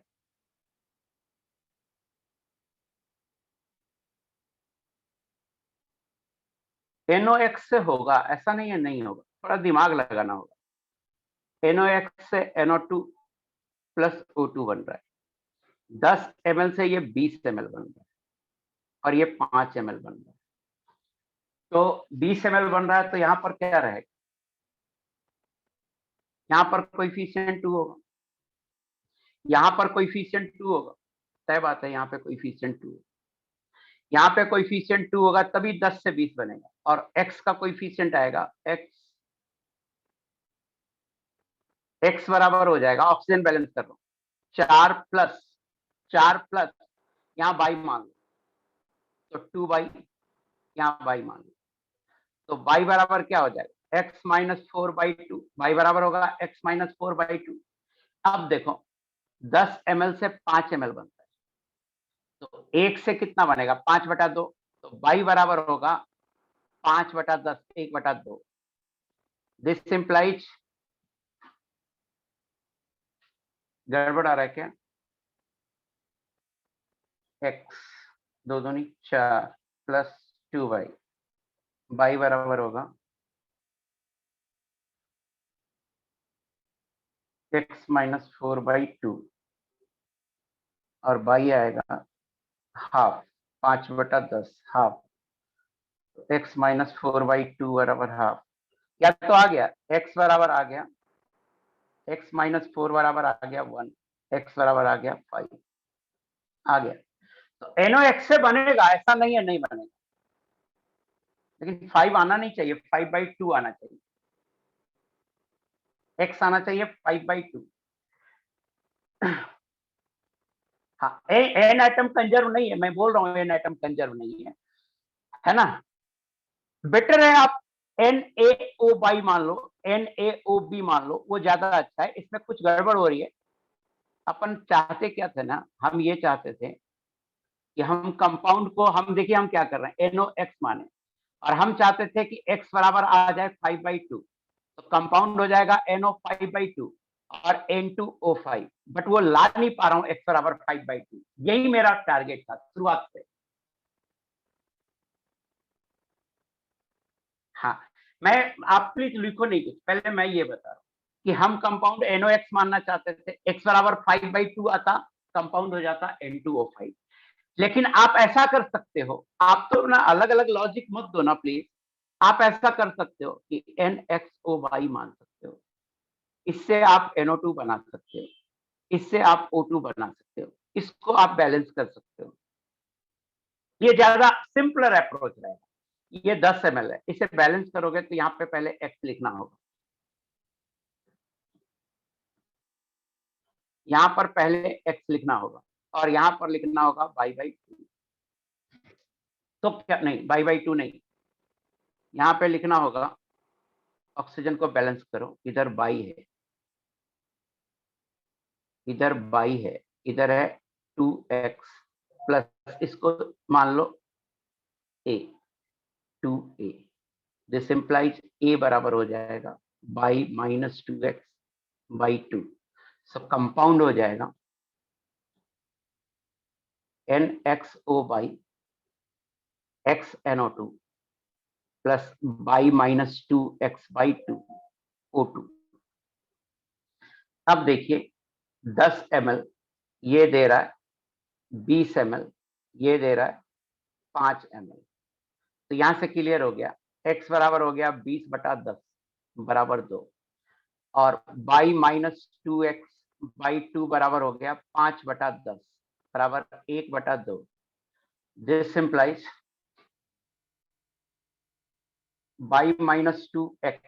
NOx से होगा, ऐसा नहीं है नहीं होगा, थोड़ा दिमाग लगाना होगा। NOx से NO2 प्लस O2 बन रहा है, 10 ml से ये 20 ml बन रहा है, और ये 5 ml बन रहा है, तो 20 ml बन रहा है, तो यहाँ पर क्या रहेगा, यहाँ पर कोएफिशिएंट 2 होगा, यहाँ पर कोएफिशिएंट 2 होगा, तय बात है, यहाँ पे कोएफिशिएंट 2, यहाँ पे कोएफिशिएंट 2 होगा, तभी 10 से 20 बनेगा, और x का कोएफिशिएंट आएगा, x बराबर हो जाएगा, ऑक्सीजन बैलेंस कर रहा हूँ, 4 प्लस यहाँ बाई मान लो, तो 2 बाई, यहाँ बाई मान लो, तो बाई बराबर क्या हो जाएगा, x माइनस 4/2, बाई बराबर होगा x माइनस 4/2। अब देखो 10 ml से 5 ml बनता है, तो 1 से कितना बनेगा, 5/2, तो बाई बराबर होगा 5/10, 1/2। दिस इंप्लाइज, गड़बड़ आ रहा है क्या, x 2 दूनी 4 प्लस 2 बाई बराबर होगा x माइनस 4/2, और बाई आएगा हाफ, 5/10 हाफ, x माइनस 4/2 बराबर हाफ, या तो आ गया x बराबर आ गया, x माइनस 4 बराबर आ गया 1, x बराबर आ गया 5, आ गया, तो NOx से बनेगा, ऐसा नहीं है नहीं बनेगा, लेकिन 5 आना नहीं चाहिए, 5/2 आना चाहिए, x आना चाहिए 5/2। हाँ, एन आइटम कंजर्व नहीं है, मैं बोल रहा हूँ एन आइटम कंजर्व नहीं है ना, बेटर है आप NaO बाई मान लो, NaOB मान लो, वो ज्यादा अच्छा है, इसमें कुछ गड़बड़ हो रही है। अपन चाहते क्या थे ना, हम ये चाहते थे कि हम कंपाउंड को, हम देखिए हम क्या कर रहे हैं, NOx माने, और हम चाहते थे कि x बराबर आ जाए 5/2, तो कंपाउंड हो जाएगा NO5/2 और N2O5, बट वो ला नहीं पा रहा हूं x बराबर 5/2, यही मेरा टारगेट था शुरुआत से। हाँ, मैं, आप प्लीज लिखो नहीं कुछ, पहले मैं ये बता रहा हूँ कि हम कंपाउंड NOx मानना चाहते थे, x बराबर 5/2 आता, कंपाउंड हो जाता N2O5, लेकिन आप ऐसा कर सकते हो, आप तो ना अलग अलग लॉजिक मत दो ना प्लीज, आप ऐसा कर सकते हो कि NXO मान सकते हो, इससे आप NO2 बना सकते हो, इससे आप O2 बना सकते हो, इसको आप बैलेंस कर सकते हो, ये ज्यादा सिंपलर अप्रोच रहेगा। ये 10 ml है, इसे बैलेंस करोगे तो यहाँ पे पहले x लिखना होगा, यहाँ पर पहले x लिखना होगा, और यहाँ पर लिखना होगा बाई/2, तो क्या नहीं, बाई/2 नहीं, यहाँ पे लिखना होगा, ऑक्सीजन को बैलेंस करो, इधर बाई है, इधर बाई है, इधर है 2x प्लस, इसको मान लो a, 2a, this implies a बराबर हो जाएगा by minus 2x/2, so compound हो जाएगा NXO by XNO2 plus by minus 2x/2 O2। अब देखिए 10 ml ये दे रहा है 20 ml ये दे रहा है 5 ml, तो यहां से क्लियर हो गया, x बराबर हो गया 20/10 बराबर 2, और बाई माइनस 2x/2 बराबर हो गया 5/10 बराबर 1/2। This simplifies by minus 2x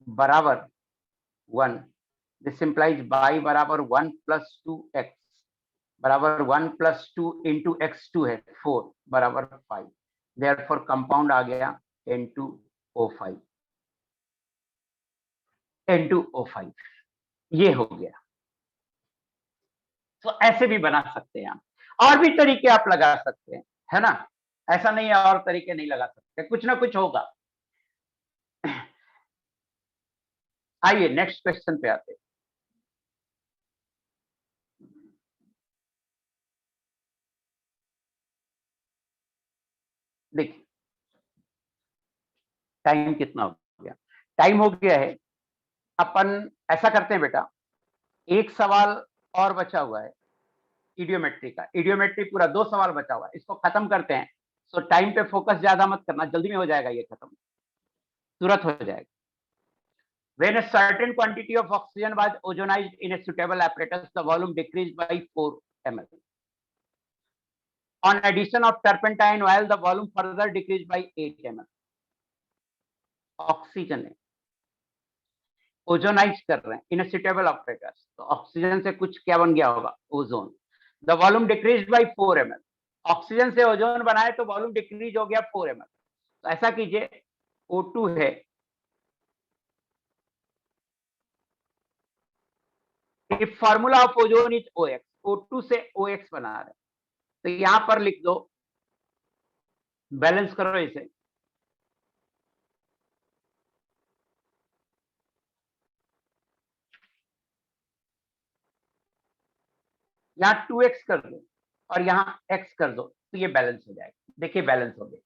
बराबर 1, दिस सिंप्लाइज बाई बराबर 1 प्लस 2x बराबर 1 प्लस 2 इंटू x2 है 4 बराबर 5, देयरफॉर कंपाउंड आ गया N2O5, N2O5 ये हो गया। तो ऐसे भी बना सकते हैं आप, और भी तरीके आप लगा सकते हैं, है ना, ऐसा नहीं है और तरीके नहीं लगा सकते, कुछ ना कुछ होगा। आइए नेक्स्ट क्वेश्चन पे आते हैं। देखिए टाइम कितना हो गया, टाइम हो गया है, अपन ऐसा करते हैं बेटा, एक सवाल और बचा हुआ है, इडियोमेट्री का। इडियोमेट्री पूरा 2 सवाल बचा हुआ है, इसको खत्म करते हैं। सो टाइम पे फोकस ज्यादा मत करना, जल्दी में हो जाएगा ये खत्म, तुरंत हो जाएगा। When a certain quantity of oxygen was ozonized in a suitable apparatus, the volume decreased by 4 ml. On addition of turpentine oil, the volume further decreased by 8 ml. Oxygen है, ओजोनाइज कर रहे हैं इन ए सुटेबल apparatus, तो oxygen से कुछ क्या बन गया होगा, ozone. The volume decrease by 4 ml। Oxygen से ओजोन बनाए तो वॉल्यूम डिक्रीज हो गया 4 ml। तो ऐसा कीजिए, O2 है, if formula of ozone is OX, O2 से OX बना रहे हैं, तो यहां पर लिख दो, बैलेंस करो इसे, यहाँ 2x कर दो और यहाँ x कर दो, तो ये बैलेंस हो जाएगा। देखिए बैलेंस हो गया।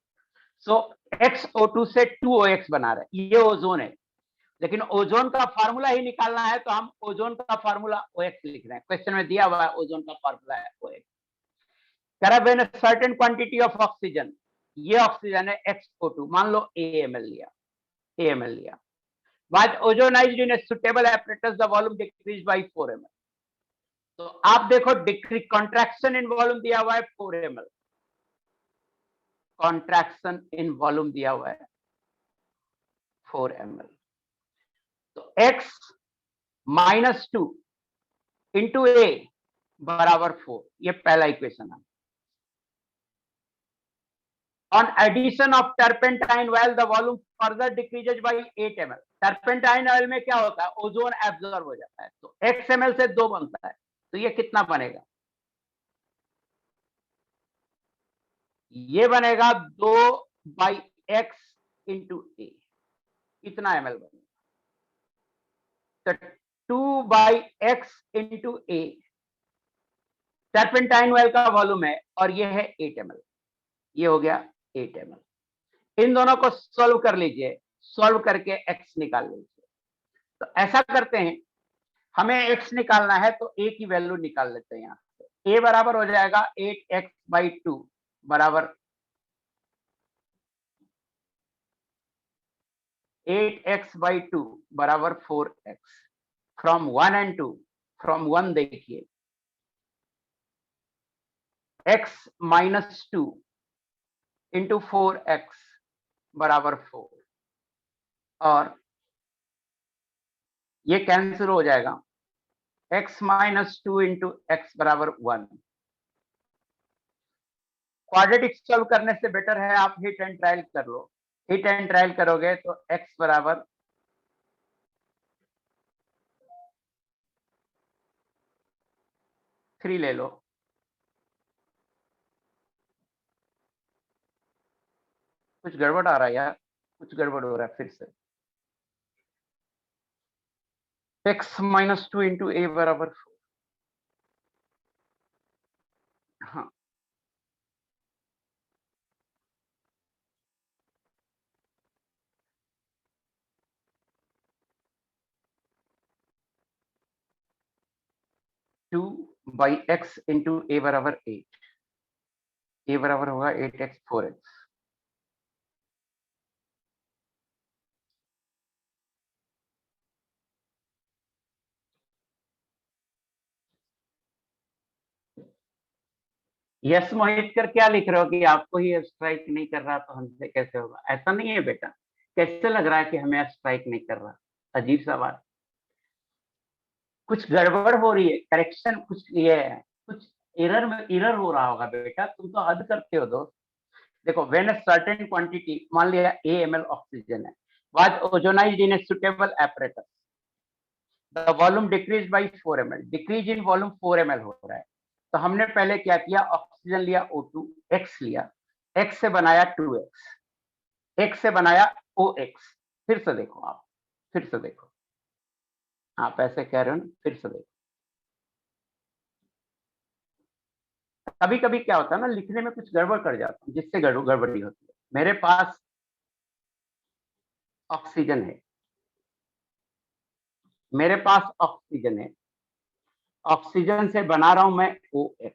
सो XO2 से 2OX बना रहे हैं, ये ओजोन है, लेकिन ओजोन का फार्मूला ही निकालना है, तो हम ओजोन का फार्मूला OX लिख रहे हैं। क्वेश्चन में दिया हुआ है ओजोन का फार्मूला है OX। कह रहा है सर्टेन क्वांटिटी ऑफ ऑक्सीजन, ये ऑक्सीजन है XO2, मान लो AML लिया, was ozonized in a suitable apparatus, the volume decreased by 4 ml। तो आप देखो कॉन्ट्रैक्शन इन वॉल्यूम दिया हुआ है 4 ml, कॉन्ट्रैक्शन इन वॉल्यूम दिया हुआ है 4 ml। तो x -2 इंटू A बराबर 4, ये पहला इक्वेशन है। On addition of turpentine oil, the volume further decreases by 8 ml। Turpentine oil में क्या होता है, ओजोन एब्जॉर्ब हो जाता है, तो x ml से 2 बनता है, तो ये कितना बनेगा, ये बनेगा 2 बाई x इंटू A, इतना ml बनेगा। तो 2 by x into A turpentine oil का वॉल्यूम है, और ये है 8 ml, ये हो गया 8 ml। इन दोनों को सॉल्व कर लीजिए, सॉल्व करके x निकाल लीजिए। तो ऐसा करते हैं, हमें x निकालना है, तो a की वैल्यू निकाल लेते हैं। यहाँ से a बराबर हो जाएगा 8x/2 बराबर 8x/2 बराबर 4x। फ्रॉम 1 एंड 2, फ्रॉम 1 देखिए, x -2 इंटू 4x बराबर 4, और ये कैंसिल हो जाएगा, x -2 इंटू x बराबर 1। क्वाड्रेटिक सॉल्व करने से बेटर है आप हिट एंड ट्रायल कर लो, हिट एंड ट्रायल करोगे तो x बराबर 3 ले लो, कुछ गड़बड़ आ रहा है यार, कुछ गड़बड़ हो रहा है फिर से। x -2 इंटू A बराबर 4, हाँ, two by x into A बराबर 8, A बराबर होगा 8x 4x। यस मोहित कर क्या लिख रहे हो कि आपको ही स्ट्राइक नहीं कर रहा, तो हमसे कैसे होगा? ऐसा नहीं है बेटा, कैसे लग रहा है कि हमें स्ट्राइक नहीं कर रहा, अजीब सा बात, कुछ गड़बड़ हो रही है, करेक्शन कुछ ये है, कुछ एरर हो रहा होगा बेटा, तुम तो हद करते हो दोस्त। देखो, व्हेन अ सर्टेन क्वांटिटी, मान लिया AML ऑक्सीजन है, was ozonised in a suitable apparatus, the volume decrease by 4 ml, decrease in volume 4 ml हो रहा है। तो हमने पहले क्या किया, ऑक्सीजन लिया O2, x लिया, x से बनाया 2x, x से बनाया OX। फिर से देखो आप, फिर से देखो, आप ऐसे कह रहे हो ना, फिर से देखो। कभी कभी क्या होता है ना, लिखने में कुछ गड़बड़ कर जाता हूँ, जिससे गड़बड़ी होती है। मेरे पास ऑक्सीजन है, मेरे पास ऑक्सीजन है, ऑक्सीजन से बना रहा हूं मैं OX,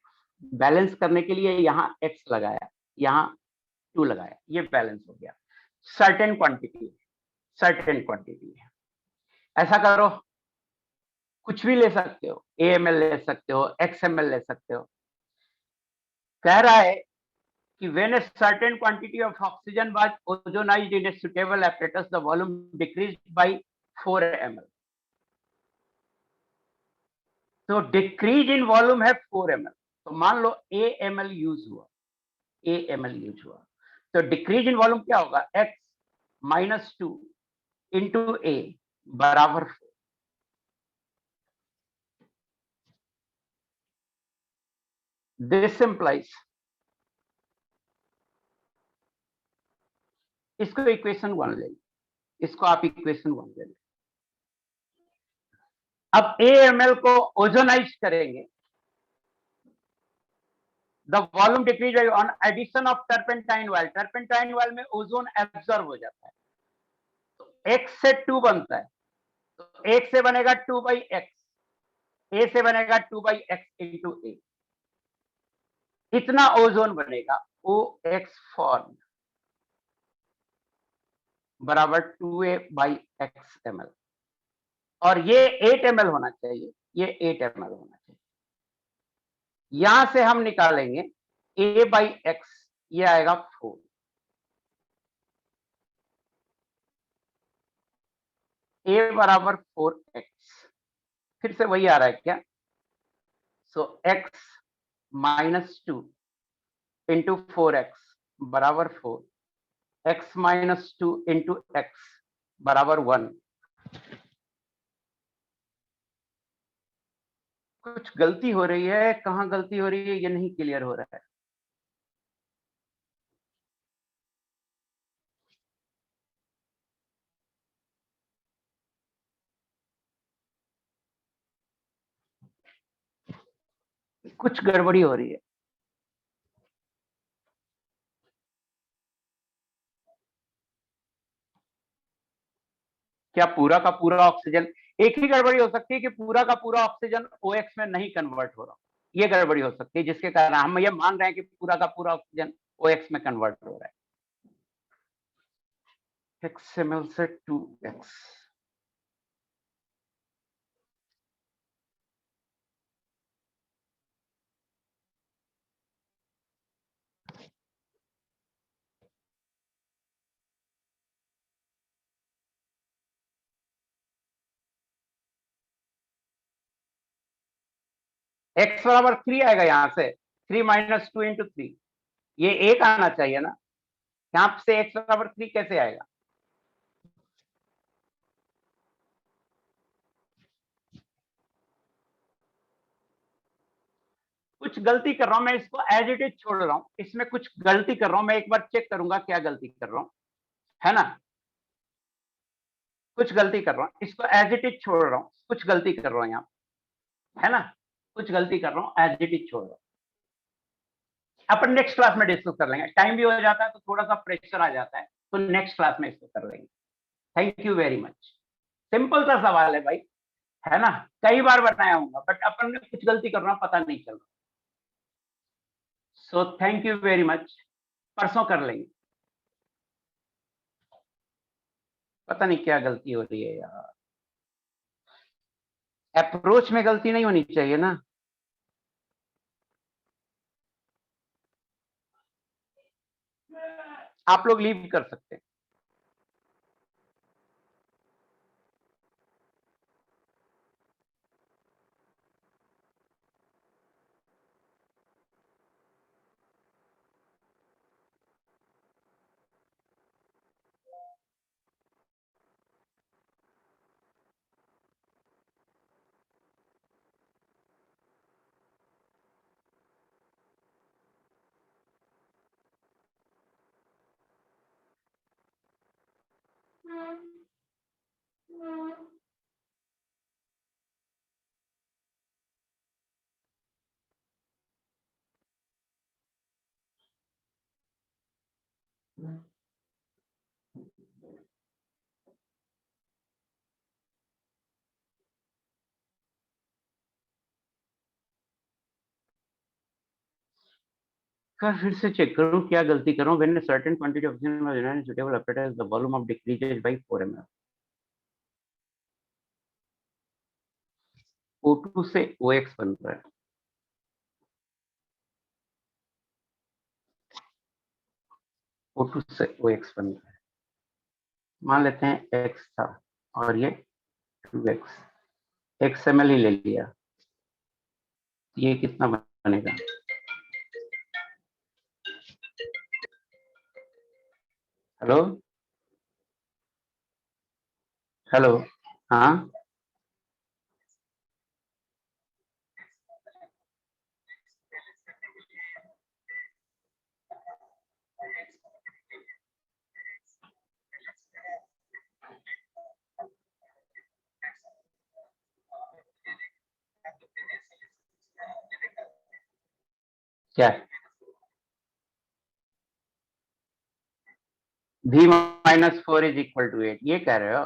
बैलेंस करने के लिए यहाँ X लगाया, यहाँ 2 लगाया, ये बैलेंस हो गया। सर्टेन क्वांटिटी है। ऐसा करो, कुछ भी ले सकते हो, AML ले सकते हो, XML ले सकते हो। कह रहा है कि when a certain quantity of oxygen was ozonized in a suitable apparatus, the volume decreased by 4 ml. तो डिक्रीज इन वॉल्यूम है 4 ml, तो मान लो AML यूज हुआ, तो डिक्रीज इन वॉल्यूम क्या होगा, X -2 इंटू A बराबर 4। दिस इम्प्लाइज, इसको इक्वेशन 1 ले, इसको आप इक्वेशन 1 ले। अब AML को ओजोनाइज करेंगे, the volume decrease on addition of turpentine oil. Turpentine oil में ओजोन एब्जॉर्ब हो जाता है, तो X से 2 बनता है, तो एक से बनेगा 2/x, A से बनेगा 2/x इंटू A, इतना ओजोन बनेगा। OX फॉर्म बराबर 2A/x ml, और ये 8 ml होना चाहिए, ये 8 ml होना चाहिए। यहां से हम निकालेंगे A/x, ये आएगा 4, A बराबर 4x, फिर से वही आ रहा है क्या, सो x -2 इंटू 4x बराबर 4, x -2 इंटू x बराबर 1। कुछ गलती हो रही है, कहां गलती हो रही है ये नहीं क्लियर हो रहा है। कुछ गड़बड़ी हो रही है। क्या पूरा का पूरा ऑक्सीजन, एक ही गड़बड़ी हो सकती है कि पूरा का पूरा ऑक्सीजन OX में नहीं कन्वर्ट हो रहा, ये गड़बड़ी हो सकती है, जिसके कारण हम ये मान रहे हैं कि पूरा का पूरा ऑक्सीजन OX में कन्वर्ट हो रहा है। XML से 2x, x बराबर 3 आएगा, यहां से 3 - 2 इंटू 3, ये 1 आना चाहिए ना, यहां से x बराबर 3 कैसे आएगा। कुछ गलती कर रहा हूं मैं, इसको एज इट इज छोड़ रहा हूं, इसमें कुछ गलती कर रहा हूं मैं, एक बार चेक करूंगा क्या गलती कर रहा हूं, है ना। कुछ गलती कर रहा हूं, इसको एज इट इज छोड़ रहा हूं, कुछ गलती कर रहा हूं यहाँ, है ना, कुछ गलती कर रहा हूं, एज इट इज छोड़ रहा हूं। अपन नेक्स्ट क्लास में डिस्कस कर लेंगे, टाइम भी हो जाता है तो थोड़ा सा प्रेशर आ जाता है, तो नेक्स्ट क्लास में इसको कर लेंगे। Thank you very much. Simple सा सवाल है भाई, है ना, कई बार बनाया हूँ, बट अपन ने कुछ गलती करना पता नहीं चल रहा। So thank you very much, परसों कर लेंगे। पता नहीं क्या गलती हो रही है यार, अप्रोच में गलती नहीं होनी चाहिए ना। आप लोग लीव कर सकते हैं। का फिर से चेक करूं क्या गलती करूं। When a certain quantity of oxygen was in suitable apparatus the volume of decreases by 4 ml। O2 से OX बन रहा है, O2 से OX बन रहा है। मान लेते हैं X था और ये 2X, XML ही ले लिया, ये कितना बनेगा? हेलो हेलो, हाँ क्या V-4 इज इक्वल टू 8 ये कह रहे हो?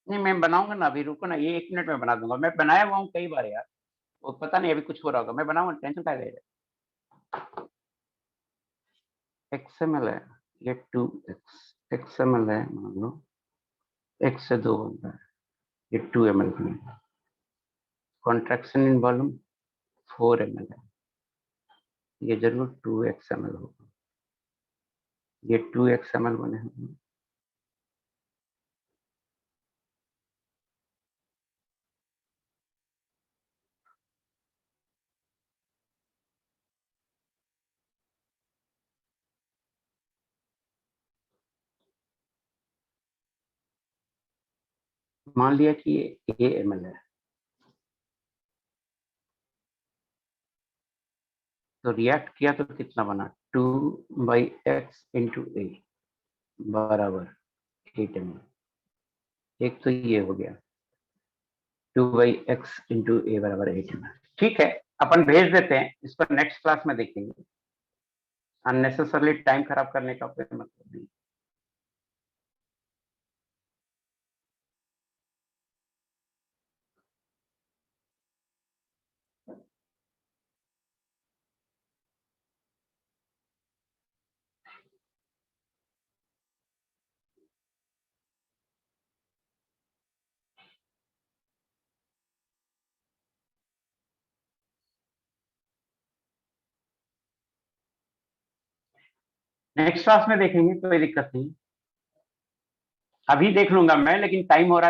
नहीं मैं बनाऊंगा ना, अभी रुको ना, ये 1 मिनट में बना दूंगा। मैं बनाया हुआ हूँ कई बार यार, वो पता नहीं अभी कुछ हो रहा होगा, मैं बनाऊंगा, टेंशन क्या ले रहे। XML है ये 2X, XML है मान लो, X से 2 बनता है, ये 2 ml बनेगा। कॉन्ट्रैक्शन इन वॉल्यूम 4 ml है, ये जरूर 2XML होगा, ये 2XML बने होंगे। मान लिया कि ये AML है, तो रिएक्ट किया तो कितना बना, 2/x इंटू ए बराबर 8 ml। एक तो ये हो गया 2/x इंटू ए बराबर 8 ml। ठीक है, अपन भेज देते हैं इसको, नेक्स्ट क्लास में देखेंगे, अननेसेसरली टाइम खराब करने का कोई मतलब नहीं। नेक्स्ट क्लास में देखेंगे, कोई दिक्कत नहीं, अभी देख लूंगा मैं, लेकिन टाइम हो रहा है।